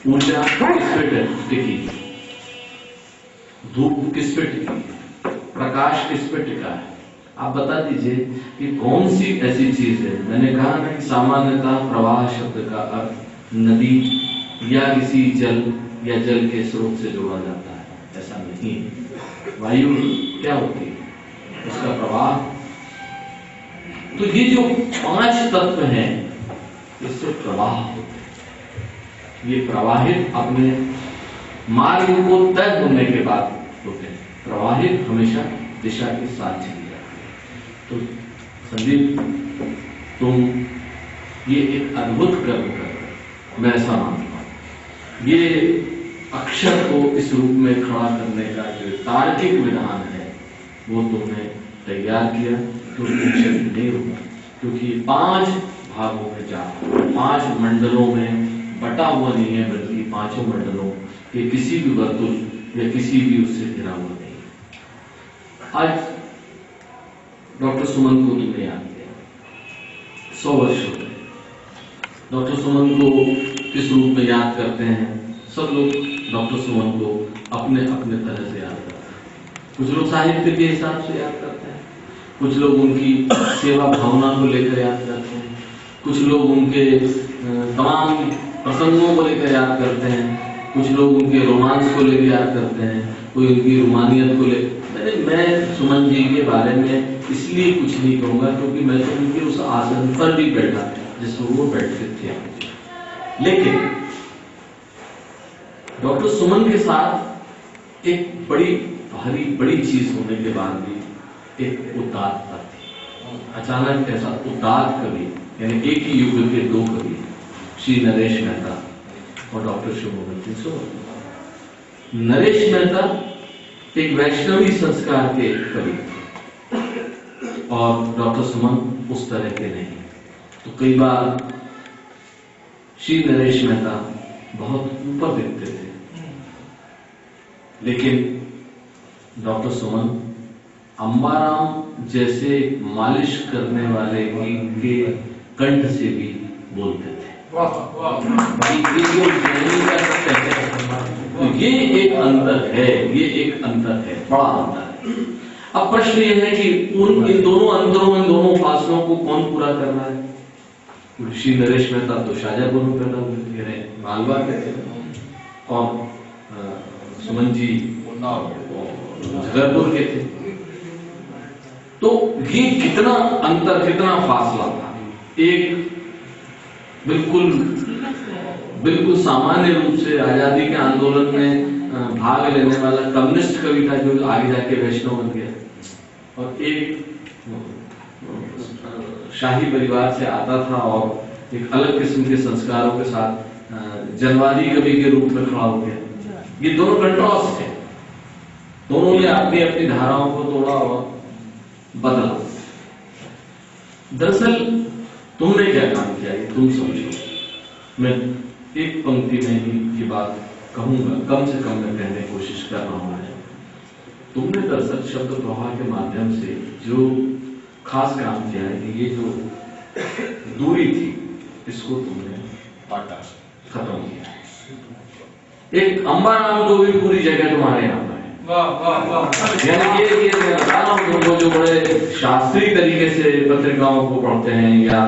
ऊर्जा किस पे टिकी? धूप किस पे टिकी? प्रकाश किस पे टिका है? आप बता दीजिए कि कौन सी ऐसी चीज है। मैंने कहा ना कि सामान्यतः प्रवाह शब्द का अर्थ नदी या किसी जल या जल के स्रोत से जोड़ा जाता है, ऐसा नहीं है। वायु क्या होती है? उसका प्रवाह। तो ये जो 5 तत्व हैं, इससे प्रवाह होते हैं। ये प्रवाहित अपने मार्ग को तय होने के बाद होते हैं। प्रवाहित हमेशा दिशा के साथ चली जाती है। तो संदीप, तुम ये एक अद्भुत कर्म कर रहे हो, मैं ऐसा मानता हूं। ये अक्षर को इस रूप में खड़ा करने का जो तार्किक विधान है वो तुमने तैयार किया तो निश्चित नहीं होगा, क्योंकि 5 भागों में जा 5 मंडलों में बटा हुआ नहीं है, बल्कि 5 मंडलों के किसी भी वर्तुल या किसी भी उससे घिरा हुआ नहीं है। आज डॉक्टर सुमन को तुमने याद किया, 100 वर्ष हो गए। डॉक्टर सुमन को किस रूप में याद करते हैं? सब लोग डॉक्टर सुमन को अपने अपने तरह से याद करते हैं। कुछ लोग साहित्य के हिसाब से याद करते हैं, कुछ लोग उनकी सेवा भावना को लेकर याद करते हैं, कुछ लोग उनके तमाम प्रसंगों को लेकर याद करते हैं, कुछ लोग उनके रोमांस को लेकर याद करते हैं, कोई उनकी रूमानियत को लेकर। मैं सुमन जी के बारे में इसलिए कुछ नहीं कहूँगा क्योंकि मैं तो उनके उस आसन पर भी बैठा जिसमें वो बैठते थे। लेकिन डॉक्टर सुमन के साथ एक बड़ी चीज होने के बाद भी एक उदारता थी। अचानक ऐसा उदार कवि, यानी एक ही युग के 2 कवि, श्री नरेश मेहता और डॉक्टर शिवमोहन सिंह सुमन। नरेश मेहता एक वैष्णवी संस्कार के कवि और डॉक्टर सुमन उस तरह के नहीं। तो कई बार श्री नरेश मेहता बहुत ऊपर दिखते थे, लेकिन डॉक्टर सुमन अंबाराम जैसे मालिश करने वाले के कंठ से भी बोलते थे। तो ये एक अंतर है, बड़ा अंतर है। अब प्रश्न ये है कि इन दोनों अंतरों, इन दोनों फासलों को कौन पूरा कर रहा है? श्री नरेश मेहता तो शाजापुर में पैदा हुए थे, मालवा के थे, और सुमन जी जगरपुर के थे। तो ये कितना अंतर, कितना फासला था। एक बिल्कुल सामान्य रूप से आजादी के आंदोलन में भाग लेने वाला कम्युनिस्ट कवि था जो आगे जाके वैष्णव बन गया, और एक शाही परिवार से आता था और एक अलग किस्म के संस्कारों के साथ जनवादी कवि के रूप में खड़ा हो गया। ये दोनों कंट्रास्ट थे, दोनों ने अपनी अपनी धाराओं को तोड़ा और बदला। दरअसल तुमने क्या काम किया ये तुम समझो। मैं एक पंक्ति में ही ये बात कहूंगा, कम से कम मैं कहने की कोशिश कर रहा हूं। तुमने दरअसल शब्द प्रवाह के माध्यम से जो खास काम किया है कि ये जो दूरी थी इसको तुमने पाटा, खत्म किया। एक अंबाराम को भी पूरी जगह तुम्हारे यहाँ पर है। यानी ये तुमको जो बड़े शास्त्रीय तरीके से पत्रिकाओं को पढ़ते हैं या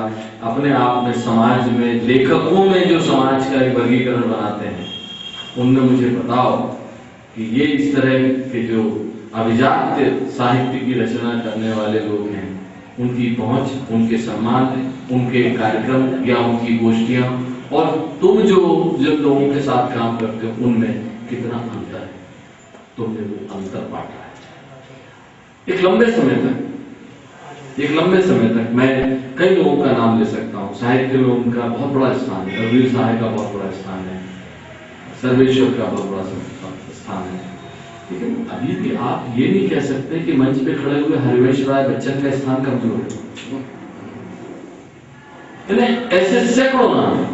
अपने आप में समाज में लेखकों में जो समाज का एक वर्गीकरण बनाते हैं, उनमें मुझे बताओ कि ये इस तरह के जो अभिजात साहित्य की रचना करने वाले लोग हैं, उनकी पहुंच, उनके सम्मान, उनके कार्यक्रम या उनकी गोष्ठियां, और तुम जो जिन लोगों के साथ काम करते हो उनमें कितना अंतर है। तुमने वो अंतर बांटा है। एक लंबे समय तक मैं कई लोगों का नाम ले सकता हूँ। साहित्य में उनका बहुत बड़ा स्थान है, रघुवीर साहब का बहुत बड़ा स्थान है, सर्वेश्वर का बहुत बड़ा स्थान है। लेकिन अभी भी आप ये नहीं कह सकते कि मंच पे खड़े हुए हरिवंश राय बच्चन का स्थान कमजोर है। ऐसे सैकड़ों नाम है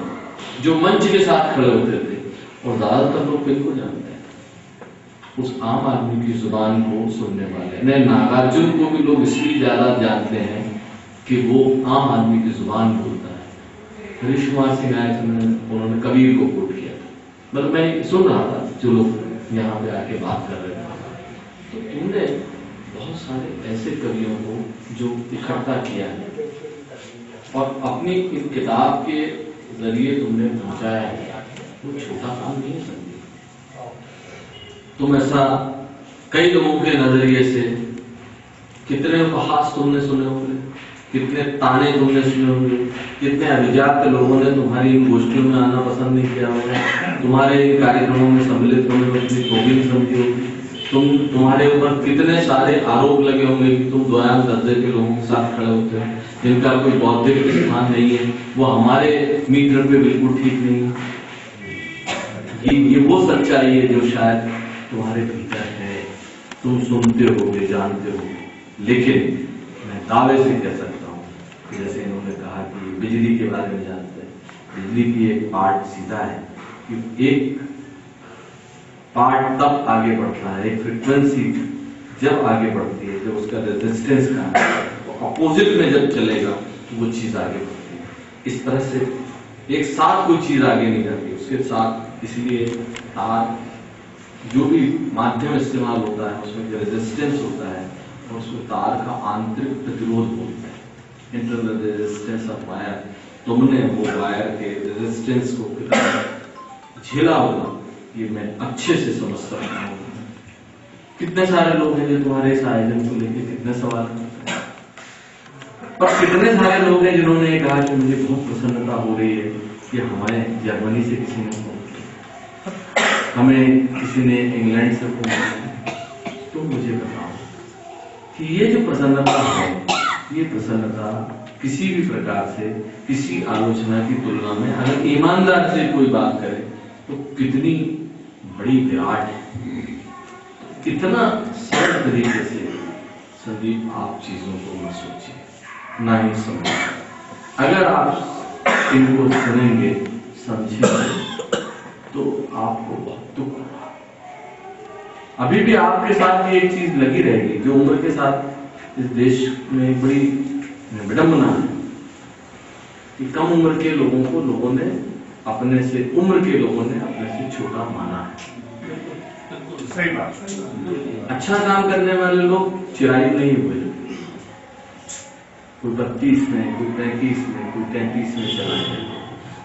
जो मंच के साथ खड़े होते थे, और ज्यादातर लोग बिल्कुल जानते हैं उस आम आदमी की जुबान को सुनने वाले। नागार्जुन को भी लोग इसलिए ज्यादा जानते हैं कि वो आम आदमी की जुबान बोलता है। हरीश कुमार सिंह आए थे, उन्होंने कबीर को कोट किया। मतलब मैं सुन रहा था जो लोग यहाँ पे आके बात कर रहे थे, तो तुमने बहुत सारे ऐसे कवियों को जो इकट्ठा किया है और अपनी इन किताब के जरिए तुमने पहुंचाया है, वो छोटा काम नहीं है। तुम ऐसा कई लोगों के नजरिए से कितने उपहास तुमने सुने होंगे, कितने ताने तुमने सुने होंगे, कितने अभिजात लोगों ने तुम्हारी इन गोष्ठियों में आना पसंद नहीं किया होगा, तुम्हारे कार्यक्रमों में सम्मिलित होने में अपनी तौहीन समझी होगी। तुम्हारे ऊपर कितने सारे आरोप लगे होंगे कि तुम दोयान दर्जे के लोगों के साथ खड़े होते हो, जिनका कोई बौद्धिक स्थान नहीं है, वो हमारे मीटर पे बिल्कुल ठीक नहीं है। ये वो सच्चाई है जो शायद तुम्हारे भीतर है, तुम सुनते होगे, जानते हो, लेकिन मैं दावे से कह सकता हूँ, जैसे इन्होंने कहा कि बिजली के बारे में जानते हैं, बिजली की एक पार्ट सीधा है कि एक पार्ट तब आगे बढ़ता है, एक फ्रीक्वेंसी जब आगे बढ़ती है, जब उसका रेजिस्टेंस का अपोजिट में जब चलेगा तो वो चीज आगे बढ़ती है। इस तरह से एक साथ कोई चीज आगे नहीं जाती, उसके साथ, इसलिए तार जो भी माध्यम इस्तेमाल होता है उसमें जो रेजिस्टेंस होता है और उसको तार का आंतरिक प्रतिरोध बोलते हैं, इंटरनल रेजिस्टेंस ऑफ वायर। तुमने वो वायर के रेजिस्टेंस को कितना झेला होगा ये मैं अच्छे से समझ सकता हूँ। कितने सारे लोग हैं जो तुम्हारे इस आयोजन को लेकर कितने सवाल करते हैं, पर कितने सारे लोग हैं जिन्होंने कहा कि मुझे बहुत प्रसन्नता हो रही है कि हमें जर्मनी से किसी ने फोन किया, हमें किसी ने इंग्लैंड से फोन किया। तो मुझे बताओ कि ये जो प्रसन्नता है, ये प्रसन्नता किसी भी प्रकार से किसी आलोचना की तुलना में अगर ईमानदार से कोई बात करे तो कितनी बड़ी विराट है, कितना सरल तरीके से संदीप आप चीजों को मत सोचिए, ना ही समझिए। अगर आप इनको सुनेंगे, समझेंगे तो आपको बहुत दुख होगा। अभी भी आपके साथ ये एक चीज लगी रहेगी जो उम्र के साथ इस देश में बड़ी विडंबना है कि कम उम्र के लोगों को लोगों ने अपने से, उम्र के लोगों ने अपने से छोटा माना है। सही बात। अच्छा काम करने वाले लोग चिरायु नहीं हुए, कोई 32 में, कोई 35 में, कोई 33 में चला गया,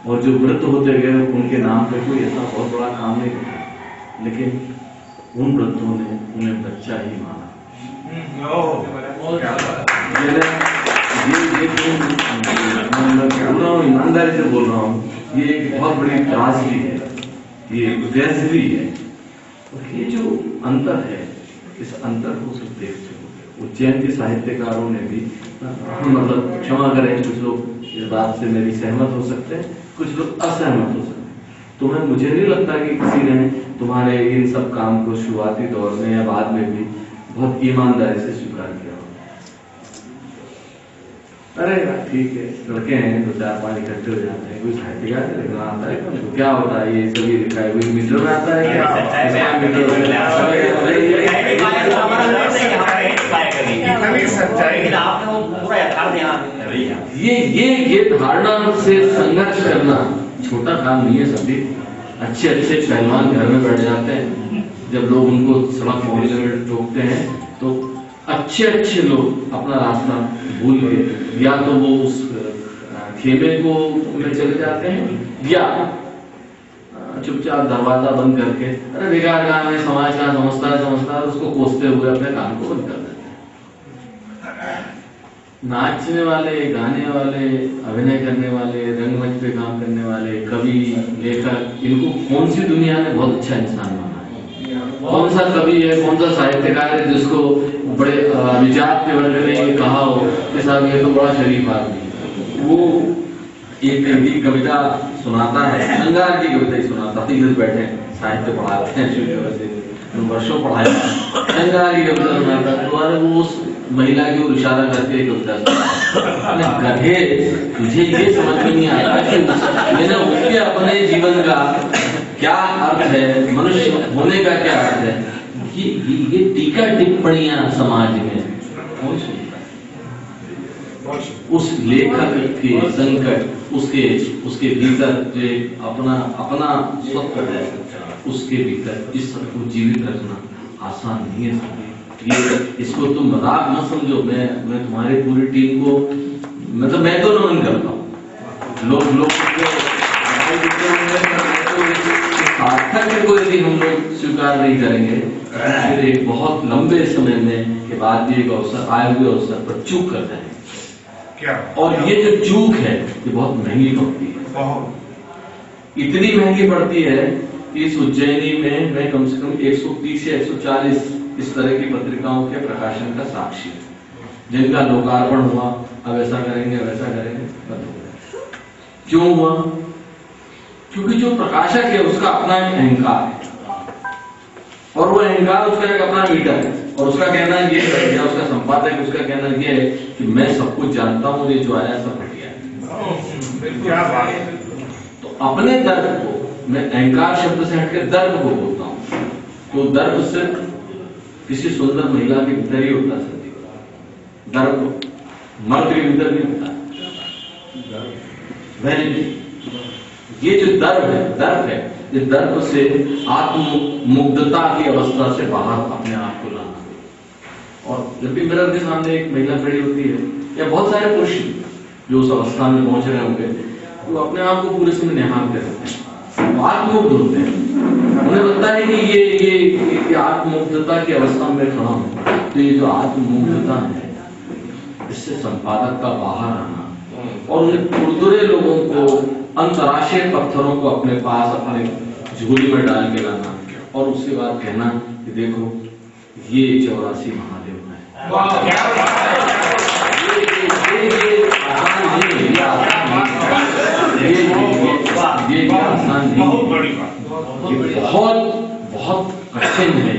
और जो व्रत होते गए उनके नाम पे कोई ऐसा बहुत बड़ा काम नहीं किया, लेकिन उन व्रतों ने उन्हें बच्चा ही माना। ईमानदारी से बोल रहा हूँ, ये एक बहुत बड़ी त्रासदी है, ये ट्रेजेडी है। और ये जो अंतर है, इस अंतर को सब देखते हो। उज्जैन के साहित्यकारों ने भी, मतलब क्षमा करें, कुछ लोग इस बात से मेरी सहमत हो सकते हैं, कुछ लोग असहमत हो सकते हैं। तुम्हें, मुझे नहीं लगता कि किसी ने तुम्हारे इन सब काम को शुरुआती दौर में या बाद में भी बहुत ईमानदारी से स्वीकार किया। अरे ठीक है, लड़के हैं, 2-4-5 इकट्ठे हो जाते हैं, कोई साहित्यकार लिखना आता है, तो क्या होता है, ये सभी लिखा है, कोई मीटर में आता है क्या? ये धारणा से संघर्ष करना छोटा काम नहीं है। सभी अच्छे अच्छे पहलवान घर में बैठ जाते हैं, जब लोग उनको सड़क में रोकते हैं तो अच्छे अच्छे लोग अपना रास्ता भूल के या तो वो उस खेमे को में चले जाते हैं या चुपचाप दरवाजा बंद करके, अरे बेकार काम है, समाज का समझता है, उसको कोसते हुए अपने काम को बंद कर देते हैं। नाचने वाले, गाने वाले, अभिनय करने वाले, रंगमंच पे काम करने वाले, कवि, लेखक, इनको कौन सी दुनिया ने बहुत अच्छा इंसान माना है? कौन सा कवि है, कौन सा साहित्यकार है जिसको बड़े विचार के वर्ग ने कहा हो कि साहब ये तो बड़ा शरीफ आदमी? वो एक कविता सुनाता है, अंगार की कविता ही सुनाता, इधर बैठे साहित्य पढ़ाते हैं, वर्षों पढ़ाया, अंगार की कविता सुनाता, तुम्हारे वो उस महिला की ओर इशारा करके कविता सुनाता। गधे, तुझे ये समझ में नहीं आता कि मैंने उसके अपने जीवन का क्या अर्थ है, मनुष्य होने का क्या अर्थ है? ये टीका टिप्पणियां समाज में कौन सुनता है? उस लेखक के संकट, उसके भीतर जो अपना स्वत्व है, उसके भीतर इस सब को जीवित रखना आसान नहीं है। ये इसको तुम मजाक न समझो। मैं तुम्हारी पूरी टीम को, मतलब मैं तो नमन करता हूँ। लोग सार्थक को यदि हम लोग स्वीकार नहीं करेंगे फिर एक बहुत लंबे समय में के बाद भी एक अवसर, आए हुए अवसर पर चूक कर जाएंगे। क्या? और ये जो चूक है ये बहुत महंगी पड़ती है। इतनी महंगी पड़ती है कि इस उज्जैनी में मैं कम से कम 130 या 140 इस तरह की पत्रिकाओं के प्रकाशन का साक्षी है, जिनका लोकार्पण हुआ, अब ऐसा करेंगे वैसा करेंगे, बंद हो गया। क्यों हुआ? क्योंकि जो प्रकाशक है उसका अपना एक अहंकार है, और वो अहंकार उसका एक अपना मीटर है, और उसका कहना ये है, या उसका संपादक उसका कहना ये है कि मैं सब कुछ जानता हूँ, ये जो आया सब घटिया है। तो अपने दर्द को मैं अहंकार शब्द से हटकर दर्द को बोलता हूँ। तो दर्द सिर्फ किसी सुंदर महिला के भीतर ही होता है, दर्द मर्द के भीतर नहीं होता। ये जो दर्द है इस दर्द से आत्म मुग्धता की अवस्था से बाहर अपने आप को लाना। और जब भी मिरर के सामने एक महिला खड़ी होती है, या बहुत सारे पुरुष जो उस अवस्था में पहुंच रहे होंगे, वो अपने आप को पूरे समय निहारते रहते हैं, आत्ममुग्ध होते हैं। उन्हें लगता है कि ये आत्ममुग्धता की अवस्था में खड़ा हूं। तो ये जो आत्ममुग्धता है, इससे संपादक का बाहर आना और उन खुरदुरे लोगों को, अंतर्राष्ट्रीय पत्थरों को अपने पास अपने झोली में डाल के लाना, और उसके बाद कहना कि देखो ये 84 महादेव है। ये आसान नहीं, बहुत कठिन है।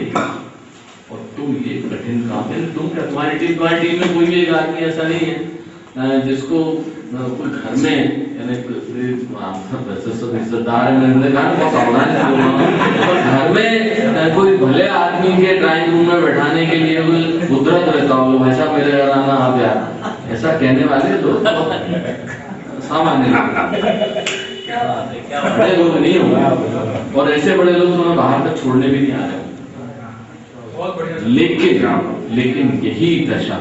और तुम ये कठिन काम है, तुम्हारी टीम में कोई भी एक आदमी ऐसा नहीं है जिसको कोई घर में रिश्तेदार घर में कोई भले आदमी के ड्राइंग रूम में बैठाने के लिए उधरत रहता हो, भाई साहब मेरे घर आना आप यार, ऐसा कहने वाले तो सामान्य बड़े लोग नहीं होंगे, और ऐसे बड़े लोग तुम्हें बाहर तक छोड़ने भी नहीं आ रहे। लेकिन यही दशा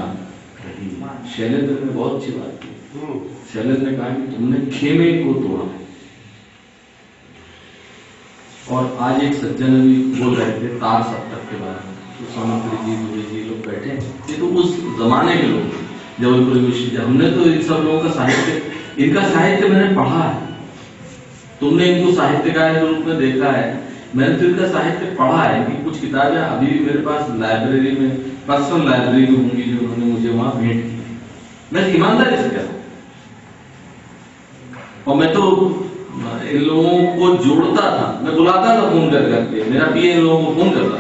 शैलेंद्र ने बहुत अच्छी बात की। शैलेंद्र ने कहा कि तुमने खेमे को तोड़ा। और आज एक सज्जन अभी बोल रहे थे तार सप्तक के बारे में, तो सामग्री जी दुबे जी लोग बैठे, ये तो उस जमाने के लोग, जबलपुर विश्वविद्यालय। हमने तो इन सब लोगों का साहित्य, इनका साहित्य मैंने पढ़ा है, तुमने इनको साहित्यकार के रूप में देखा है, मैंने तो इनका साहित्य पढ़ा है। कि कुछ किताबें अभी भी मेरे पास लाइब्रेरी में, पर्सनल लाइब्रेरी में होंगी, जो उन्होंने मुझे वहां भेंट की। मैं ईमानदारी से कहता हूं, और मैं तो इन लोगों को जोड़ता था, मैं बुलाता था फोन करके, मेरा पीए इन लोगों को फोन करता था,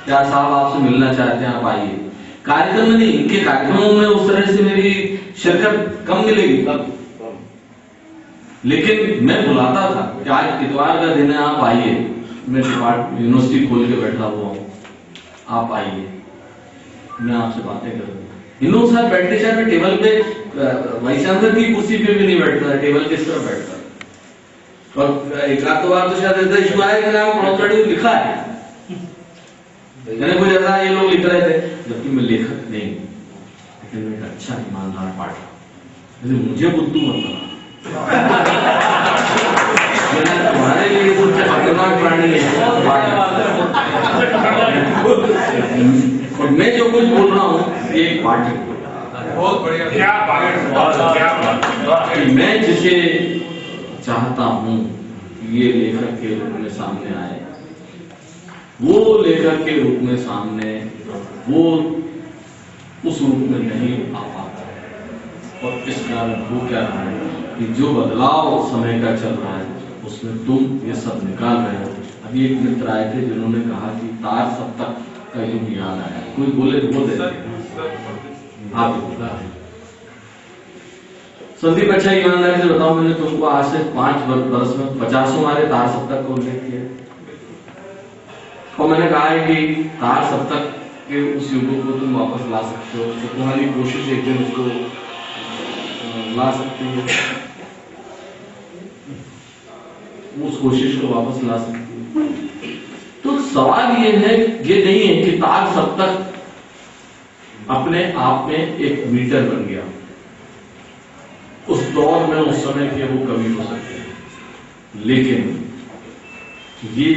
क्या साहब आपसे मिलना चाहते हैं, आप आइए। कार्यक्रम में नहीं, इनके कार्यक्रमों में उस तरह से मेरी शिरकत कम मिलेगी तब, लेकिन मैं बुलाता था कि आज इतवार का दिन है, आप आइए, मैं यूनिवर्सिटी खोल के बैठा हुआ हूँ, आप आइए, मैं आपसे बातें करूंगा। इन लोगों के साथ बैठते शायद मैं टेबल पे वाइस चांसलर की कुर्सी पे भी नहीं बैठता, टेबल के तरफ बैठता। और एक आध बार तो शायद ऐसा इशू आया कि नाम प्रोसेडिंग लिखा है, मैंने कुछ ऐसा ये लोग लिख रहे थे, जबकि मैं लेखक नहीं, लेकिन मैं एक अच्छा ईमानदार पार्टी, मुझे बुद्धू मत बना। तुम्हारे लिए सबसे खतरनाक प्राणी है, और मैं जो कुछ बोल रहा हूँ ये एक पार्टी, बहुत बढ़िया, क्या बात, मैं जिसे चाहता हूँ ये लेखक के रूप में सामने आए, वो लेखक के रूप में सामने, वो उस रूप में नहीं आ पाता। और इस कारण वो क्या रहा है कि जो बदलाव समय का चल रहा है उसमें तुम ये सब निकाल रहे हो। अभी एक मित्र आए थे जिन्होंने कहा कि तार सप्तक का युग याद आया, कोई बोले बोल देते आप संदीप, अच्छा ईमानदारी से बताओ, मैंने तुमको आज से 5 वर्ष में 50 हमारे तार सप्तक को उल्लेख किया, और मैंने कहा है कि तार सप्तक के उस युग को तुम वापस ला सकते हो, तो तुम्हारी कोशिश एक दिन उसको ला सकती है, उस कोशिश को वापस ला सकती है। तो सवाल ये है, ये नहीं है कि तार सप्तक अपने आप में एक मीटर बन गया, उस दौर में उस समय के वो कवि हो सकते हैं, लेकिन ये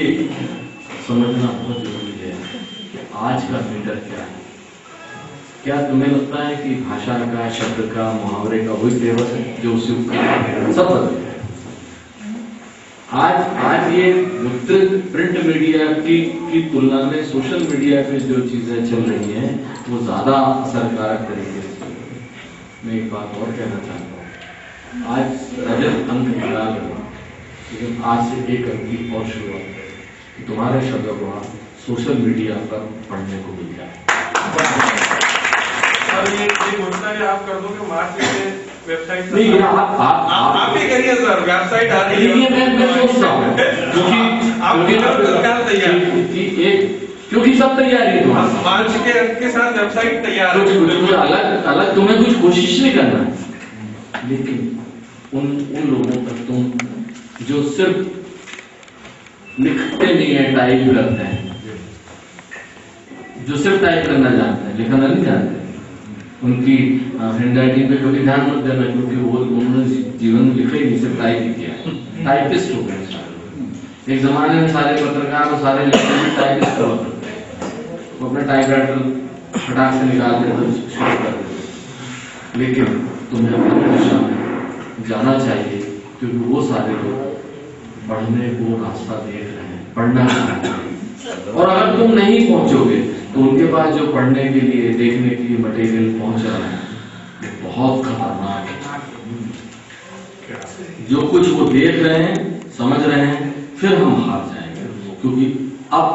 समझना बहुत जरूरी है कि आज का मीटर क्या है। क्या तुम्हें लगता है कि भाषा का, शब्द का, मुहावरे का वही तेवर है जो उस युग का सब बदल है? आज ये मुद्रित प्रिंट मीडिया की तुलना में सोशल मीडिया पे जो चीजें चल रही हैं वो ज्यादा असरकारक तरीके से। मैं एक बात और कहना चाहता हूँ, आज रजत अंक निकाल लेकिन आज से एक अंक की और शुरुआत है कि तुम्हारे शब्दों को सोशल मीडिया पर पढ़ने को मिल जाए। सर ये घोषणा भी आप कर दो कि मार्च में वेबसाइट नहीं, आप ही करिए सर, वेबसाइट आ रही है। मैं सोच रहा हूँ क्योंकि सब तैयारी है, मार्च के अंक के साथ वेबसाइट तैयार है। अलग तुम्हें कुछ कोशिश नहीं करना है, लेकिन उन लोगों तक तुम जो सिर्फ लिखते नहीं है, टाइप करते हैं, जो सिर्फ टाइप करना जानते हैं, लिखना नहीं जानते, उनकी हैंड राइटिंग पे कभी ध्यान मत देना, क्योंकि वो उन्होंने जीवन में लिखा ही नहीं, सिर्फ टाइप ही किया है। टाइपिस्ट हो गए सारे। एक जमाने में सारे पत्रकार और सारे लेखक टाइपिस्ट हुआ करते हैं, वो अपना टाइपराइटर फटाक से निकालते थे, शुरू कर देते। लेकिन तुम्हें अपनी दिशा में जाना चाहिए, क्योंकि वो सारे लोग पढ़ने को रास्ता देख रहे हैं, पढ़ना चाहते हैं, और अगर तुम नहीं पहुंचोगे तो उनके पास जो पढ़ने के लिए, देखने के लिए मटेरियल पहुंच रहा है वो बहुत खतरनाक है। जो कुछ वो देख रहे हैं, समझ रहे हैं, फिर हम हार जाएंगे, क्योंकि अब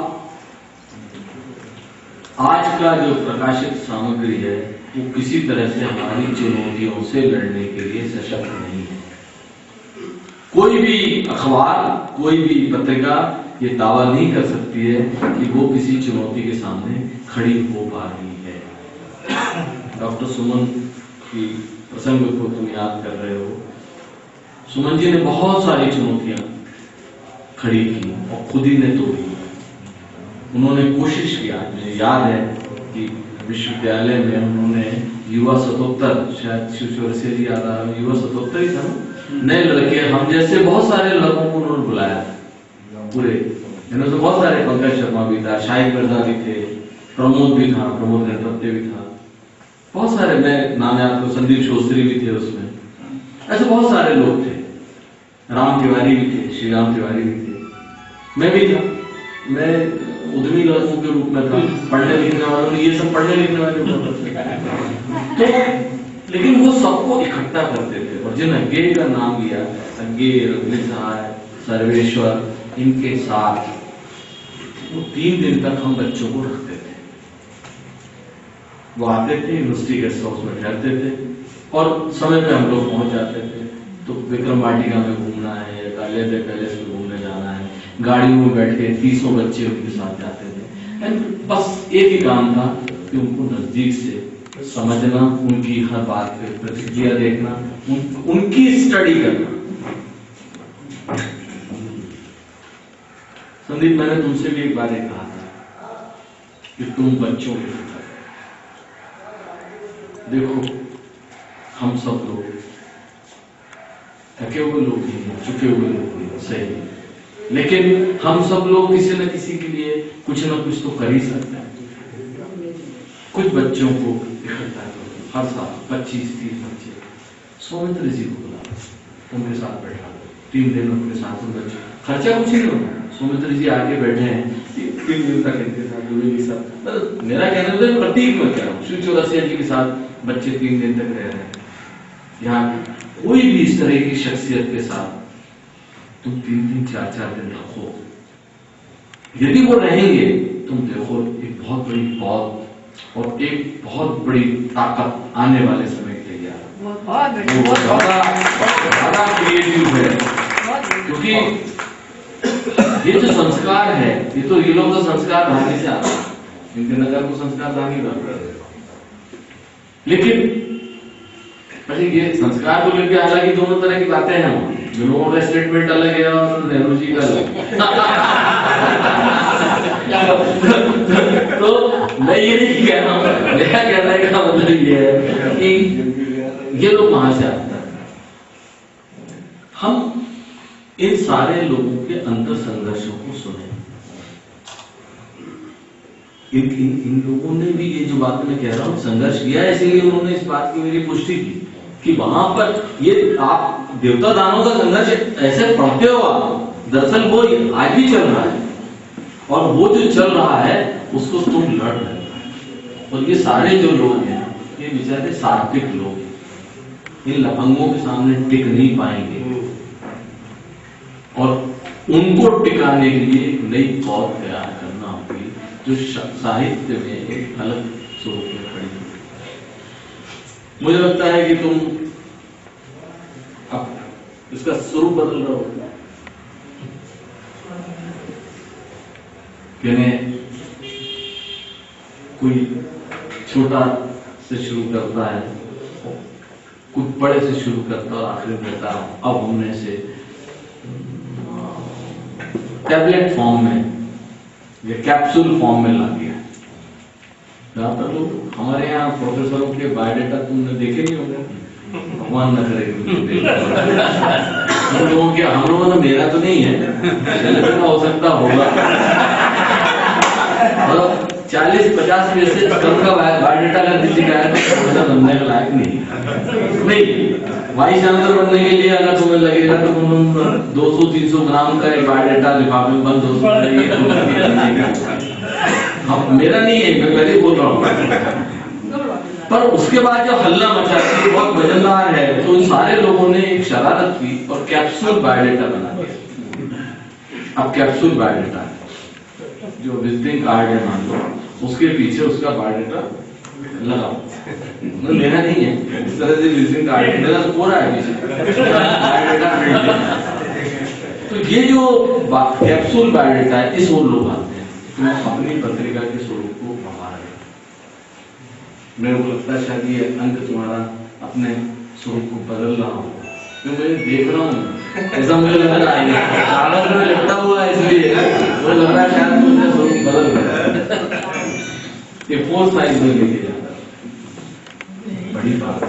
आज का जो प्रकाशित सामग्री है वो किसी तरह से हमारी चुनौतियों से लड़ने के लिए सशक्त नहीं है। कोई भी अखबार, कोई भी पत्रिका ये दावा नहीं कर सकती है कि वो किसी चुनौती के सामने खड़ी हो पा रही है। डॉक्टर सुमन की प्रसंग को तुम याद कर रहे हो, सुमन जी ने बहुत सारी चुनौतियां खड़ी की और खुद ही ने तोड़ी। उन्होंने कोशिश किया, मुझे याद है कि विश्वविद्यालय में उन्होंने युवा शतोत्तर, शायद शिव से जी याद आ रहा है, युवा शतोत्तर ही था ना, नए लड़के हम जैसे बहुत सारे लोगों को उन्होंने बुलाया पूरे। इन्होंने तो बहुत सारे, पंकज शर्मा भी था, शाहिद मिर्जा भी थे, प्रमोद भी था, प्रमोद गणपत्य भी था, बहुत सारे, मैं नाम याद को, संदीप श्रोत्री भी थे उसमें, ऐसे बहुत सारे लोग थे, राम तिवारी भी थे, श्री राम तिवारी भी थे, मैं भी था। मैं उद्यमी लड़कों के रूप में था, पढ़ने लिखने वालों ने, ये सब पढ़ने लिखने वाले तो, लेकिन वो सबको इकट्ठा करते थे, और जिन अज्ञे का नाम लिया, अज्ञे, रघुवीर सहाय, सर्वेश्वर, इनके साथ वो 3 दिन तक हम बच्चों को रखते थे। वो आते थे, यूनिवर्सिटी गेस्ट हाउस में ठहरते थे, और समय पे हम लोग पहुंच जाते थे। तो विक्रम वाटिका में घूमना है, कालियादे पैलेस में घूमने जाना है, गाड़ियों में बैठ के 300 बच्चे उनके साथ जाते थे। एंड बस एक ही काम था कि उनको नजदीक से समझना, उनकी हर बात पे प्रतिक्रिया देखना, उनकी स्टडी करना। संदीप, मैंने तुमसे भी एक बार कहा था कि तुम बच्चों के फिक्र देखो, हम सब लोग थके हुए लोग ही हैं, चुके हुए लोग ही हैं, सही, लेकिन हम सब लोग किसी न किसी के लिए कुछ न कुछ तो कर ही सकते हैं। कुछ बच्चों को इकट्ठा करो, हर साल 25-30 बच्चे, सौमित्र जी को बुला, उनके साथ बैठा दो, 3 दिन उनके साथ बच्चे, खर्चा कुछ नहीं होगा। सौमित्र जी आके बैठे हैं 3 दिन तक इनके साथ, के साथ, मतलब मेरा कहना है प्रतीक में कह रहा हूँ, शिव चौरसिया जी के साथ बच्चे 3 दिन तक रह रहे हैं। यहाँ कोई भी इस तरह की शख्सियत के साथ तुम 3-3, 4-4 दिन रखो, यदि वो रहेंगे, तुम देखो एक बहुत बड़ी पौध और एक बहुत बड़ी ताकत आने वाले समय के लिए ज्यादा क्रिएटिव है। क्योंकि ये जो संस्कार है, ये लोग तो संस्कार धानी से आते हैं, इनके नगर को संस्कार धानी बनता है, लेकिन ये संस्कार को लेकर हालांकि दोनों तरह की बातें हैं। जो लोगों का स्टेटमेंट अलग है और नेहरू जी का अलग। तो मैं ये नहीं कह रहा हूँ, मेरा कहने का मतलब ये है कि ये लोग वहां से आते हैं। हम इन सारे लोगों के अंतर संघर्षों को सुने। इन लोगों ने भी ये जो बात मैं कह रहा हूँ संघर्ष किया है, इसलिए उन्होंने इस बात की मेरी पुष्टि की कि वहां पर ये आप देवता दानों का संघर्ष ऐसे पढ़ते हो आप, दरअसल वो आज भी चल रहा है, और वो जो चल रहा है उसको तुम लड़ रहे हो। और ये सारे जो लोग हैं ये बेचारे सात्विक लोग हैं, इन लफंगों के सामने टिक नहीं पाएंगे। और उनको टिकाने के लिए एक नई पौध तैयार करना होगी जो साहित्य में एक अलग स्वरूप में खड़ी हो। मुझे लगता है कि तुम अब इसका स्वरूप बदल रहे हो। कोई छोटा से शुरू करता है, कोई बड़े से शुरू करता है और आखिर में कहता है अब हमने इसे टैबलेट फॉर्म में या कैप्सूल फॉर्म में ला दिया। ज्यादातर लोग हमारे यहाँ प्रोफेसरों के बायोडाटा तुमने देखे नहीं होंगे, भगवान न करे हम लोगों के, हम लोगों ने, मेरा तो नहीं है, हो सकता होगा, 40-50 में से कम का बायोडाटा कर दीजिएगा तो बनने का लायक नहीं। वाइस चांसलर बनने के लिए अगर तुम्हें लगेगा तो तुम 200-300 ग्राम का एक बायोडाटा लिफाफे में बंद हो सकता है। मेरा नहीं है, मैं पहले बोल रहा हूँ। पर उसके बाद जो हल्ला मचा कि बहुत वजनदार है, तो उन सारे लोगों ने एक शरारत की और कैप्सूल बायोडाटा बना दिया। अब कैप्सूल बायोडाटा जो विजिटिंग कार्ड है मान लो, उसके पीछे उसका बायोडाटा लगाओ। मेरा नहीं है, इस तरह से विजिटिंग कार्ड मेरा तो पूरा है पीछे बायोडाटा। तो ये जो कैप्सूल बायोडाटा है, इस ओर लोग आते हैं। मैं अपनी पत्रिका के स्वरूप को बढ़ा रहे, मेरे को लगता है शायद ये अंक तुम्हारा अपने स्वरूप को बदल रहा हो। मैं देख रहा हूँ, ऐसा मुझे लग रहा है कागज में लिखा हुआ है, इसलिए मुझे लग रहा है शायद मुझे स्वरूप बदल गया। ये 4 साइज में लेके जाता है, बड़ी बात।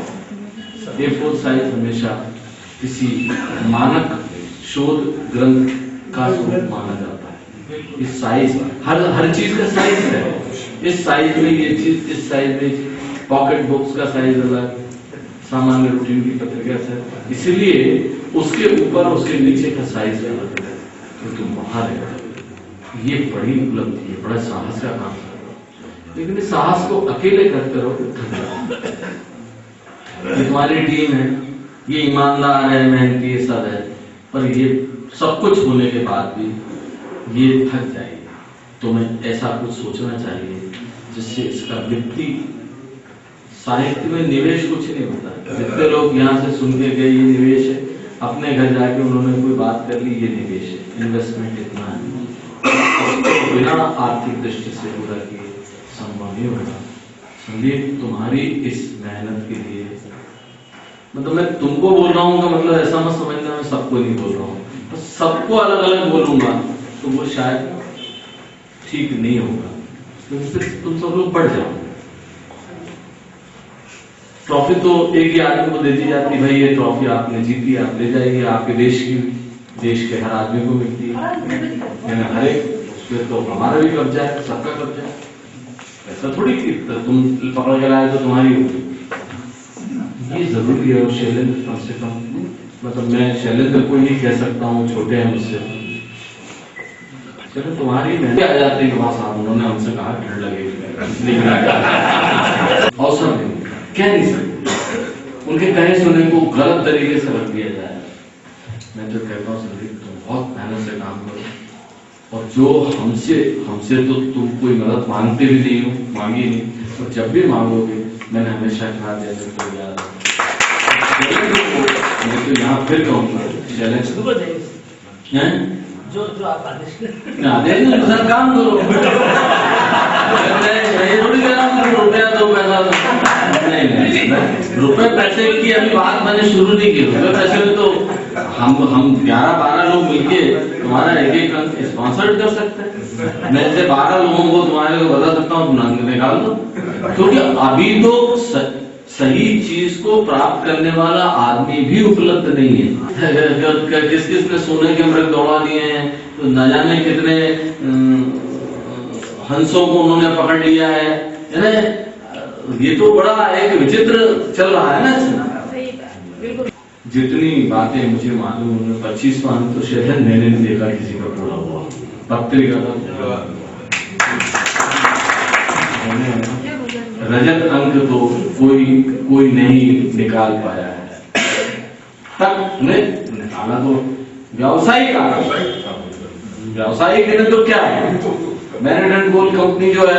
ये 4 साइज हमेशा किसी मानक शोध ग्रंथ का स्वरूप माना जाता है। इस साइज हर चीज का साइज है। इस साइज में ये चीज, इस साइज में पॉकेट बुक्स का साइज अलग, सामान्य रूटीन की पत्रिका से, इसलिए उसके ऊपर उसके नीचे का साइज अलग है। क्योंकि बाहर है, ये बड़ी उपलब्धि है, बड़ा साहस का काम है। लेकिन इस साहस को अकेले करते रहो, तुम्हारी टीम है, ये ईमानदार है, मेहनती है, सब है, पर ये सब कुछ होने के बाद भी ये थक जाएगी। तुम्हें ऐसा कुछ सोचना चाहिए जिससे इसका वित्तीय साहित्य में निवेश कुछ नहीं होता। जितने लोग यहाँ से सुन के गए ये निवेश है, अपने घर जाके उन्होंने कोई बात कर ली ये निवेश है, इन्वेस्टमेंट इतना है, बिना आर्थिक दृष्टि से पूरा किए संभव नहीं होगा। संदीप, तुम्हारी इस मेहनत के लिए, मतलब मैं तुमको बोल रहा हूँ का मतलब ऐसा मत समझना मैं सबको नहीं बोल रहा हूँ, बस सबको अलग अलग बोलूंगा तो वो शायद ठीक नहीं होगा, क्योंकि फिर तुम सब लोग बढ़ जाओ। ट्रॉफी तो एक ही आदमी को दे दी जाती, भाई ये ट्रॉफी आपने जीती, आप ले जाइए, आपके देश की, देश के हर आदमी को मिलती है, हर एक, उसमें तो हमारा भी कब्जा है, सबका कब्जा है। ऐसा थोड़ी कि तुम पकड़ के लाए तो तुम्हारी होगी। ये जरूरी है। शैलेंद्र कम से कम, मतलब मैं शैलेंद्र को ही कह सकता हूँ, छोटे हैं मुझसे, चलो तुम्हारी मेहनत आ जाती है। वहां साहब उन्होंने हमसे कहा ठंड लगेगी, अवसर नहीं, कह नहीं सकते, उनके कहे सुने को गलत तरीके से रख दिया जाए। मैं तो कहता हूँ संदीप, तुम बहुत मेहनत से काम करो, और जो हमसे तो तुम कोई मदद मांगते भी नहीं हो, मांगी नहीं, और जब भी मांगोगे मैंने हमेशा कहा देने को याद है। मैं तो यहाँ फिर कहूँगा चैलेंज जो आप आदेश सर काम करो। थोड़ी कह रहा हूँ रुपया दो पैसा दो, नहीं रुपए पैसे की अभी बात मैंने शुरू नहीं की। रुपए पैसे में तो हम 11-12 लोग मिलके तुम्हारा एक अंक स्पॉन्सर कर सकते हैं। मैं से 12 लोगों को तुम्हारे को बता सकता हूँ, तुम निकाल दो, क्योंकि अभी तो सही चीज को प्राप्त करने वाला आदमी भी उपलब्ध नहीं है। किस किस ने सोने के मृग दौड़ा दिए हैं, तो न जाने कितने हंसों को उन्होंने पकड़ लिया है। ये तो बड़ा एक विचित्र चल रहा है ना इसमें। जितनी बातें मुझे मालूम है, 25 अंक तो शायद मैंने नहीं देखा किसी का पूरा हुआ पत्रिका का। रजत अंक तो कोई नहीं निकाल पाया है तक। निकाला तो व्यावसायिक व्यावसायिक है तो क्या है, मैरिड गोल्ड कंपनी जो है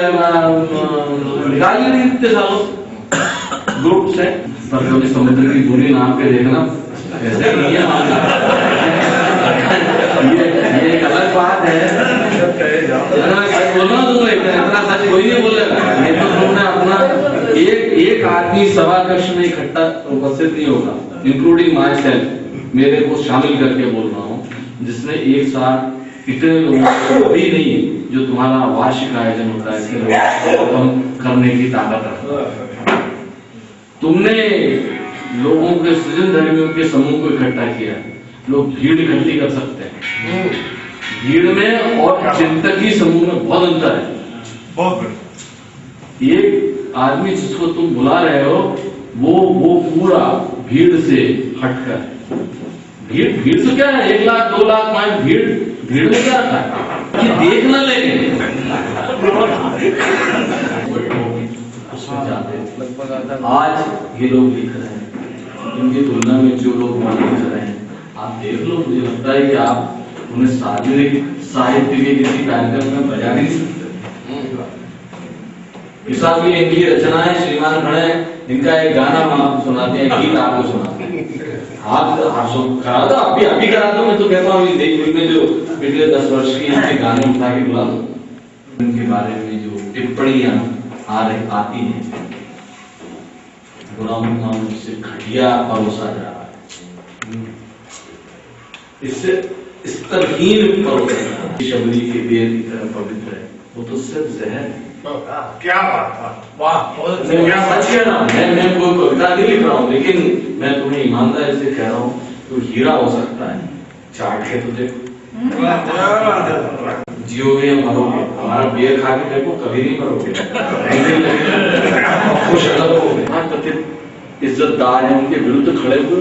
निकाल ली इतने सालों ग्रुप से, पर कभी समुद्र की दूरी नाम के देखना ऐसे नहीं ये एक अलग बात है। सच बोलना तुम इतना सच कोई नहीं बोलेगा, ये तो तुमने अपना एक आदमी सभा कक्ष में इकट्ठा उपस्थित नहीं होगा, इंक्लूडिंग माई सेल्फ, मेरे को शामिल करके बोल रहा हूँ, जिसने एक साथ इतने लोगों को भी नहीं जो तुम्हारा वार्षिक आयोजन होता है करने की ताकत रखता। तुमने लोगों के सृजन धर्मियों के समूह को इकट्ठा किया। लोग भीड़ इकट्ठी कर सकते हैं, भीड़ में और चिंतकी समूह में बहुत अंतर है। बहुत एक आदमी जिसको तुम बुला रहे हो वो पूरा भीड़ से हटकर, भीड़ से क्या है, 1 लाख 2 लाख 5 भीड़ में क्या रखा है कि देखना, लेकिन उसमें जाते आज ये लोग लिख रहे हैं, इनकी तुलना में जो लोग लिख रहे हैं आप देख लो, मुझे लगता है कि आप उन्हें सार्वजनिक साहित्य के किसी कार्यक्रम में बजा नहीं सकते। हिसाब की इनकी रचनाएं श्रीमान खड़े, इनका एक गाना हम आपको सुनाते हैं, गीत आपको सुनाते हैं, आप करा दो, अभी करा दो। मैं तो कहता हूँ में जो पिछले 10 वर्ष की इनके गाने उठा के बुला दो, इनके बारे में जो टिप्पणियां आती हैं, गुलाम से घटिया परोसा जा रहा है, इससे स्तरहीन परोसा, शबरी के देर की तरह पवित्र है, वो तो सिर्फ जहर। क्या बात है, वाह, सच कह रहा हूँ मैं कोई कविता नहीं लिख रहा हूँ, लेकिन मैं तुम्हें ईमानदारी से कह रहा हूँ, तो हीरा हो सकता है, चाट के तो देखो, जियोगे या मरोगे, हमारा बियर खा के देखो, कभी नहीं मरोगे, खुश रहोगे। हाँ, कथित इज्जतदार हैं, उनके विरुद्ध खड़े हुए,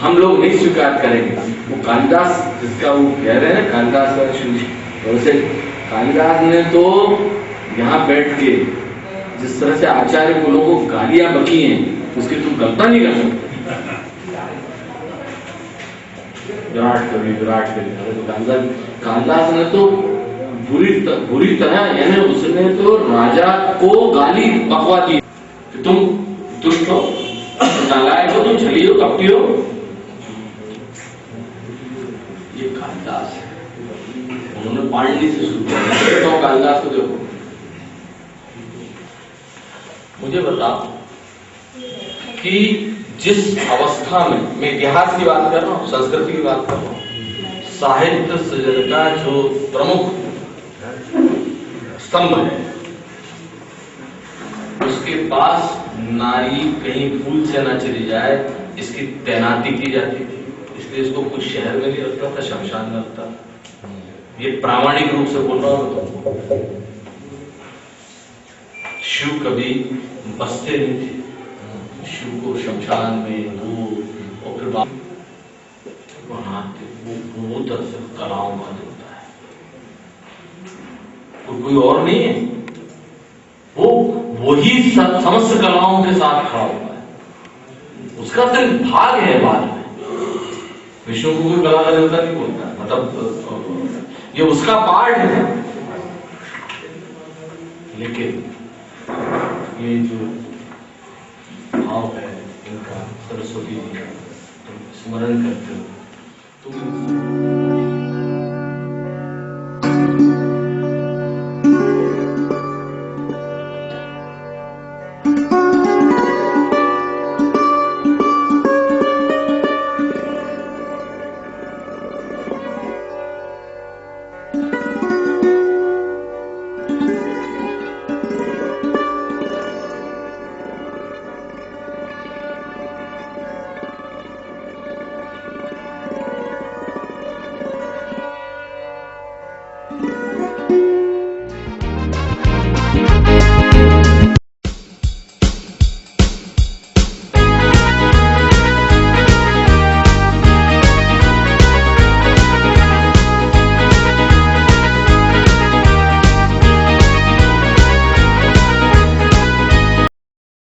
हम लोग नहीं स्वीकार करेंगे। वो कालिदास जिसका वो कह रहे हैं, कालिदास का वैसे कालिदास ने तो यहाँ बैठ के जिस तरह से आचार्य को लोगों को गालियां बकी हैं, उसकी तुम कल्पना नहीं कर सकते। विराट कवि तो कालिदास ने तो बुरी तरह, यानी उसने तो राजा को गाली बकवा दी, तुम दुष्ट हो, नालायक हो, तुम छली हो, कपटी हो। ये कालिदास है, उन्होंने पाणिनि से शुरू किया। तो कालिदास को देखो, मुझे बताओ कि जिस अवस्था में, मैं इतिहास की बात कर रहा हूँ, संस्कृति की बात कर रहा हूँ, साहित्य सृजन का जो प्रमुख स्तंभ है, उसके पास नारी कहीं भूल से ना चली जाए इसकी तैनाती की जाती थी, इसलिए इसको कुछ शहर में नहीं रखता था, शमशान में रखता। ये प्रामाणिक रूप से बोल रहा हूं तुमको। शिव कभी बसते नहीं थे, शिव को शमशान में दूर और फिर वहां वो दरअसल कलाओं का होता है, कोई और नहीं है, वो वही समस्त कलाओं के साथ खड़ा हुआ है, उसका सिर्फ भाग है। बाद में विष्णु को कोई कला का देवता नहीं बोलता, मतलब ये उसका पार्ट है। लेकिन ये जो भाव है इनका, सरस्वती जी का तुम स्मरण करते हो, तुम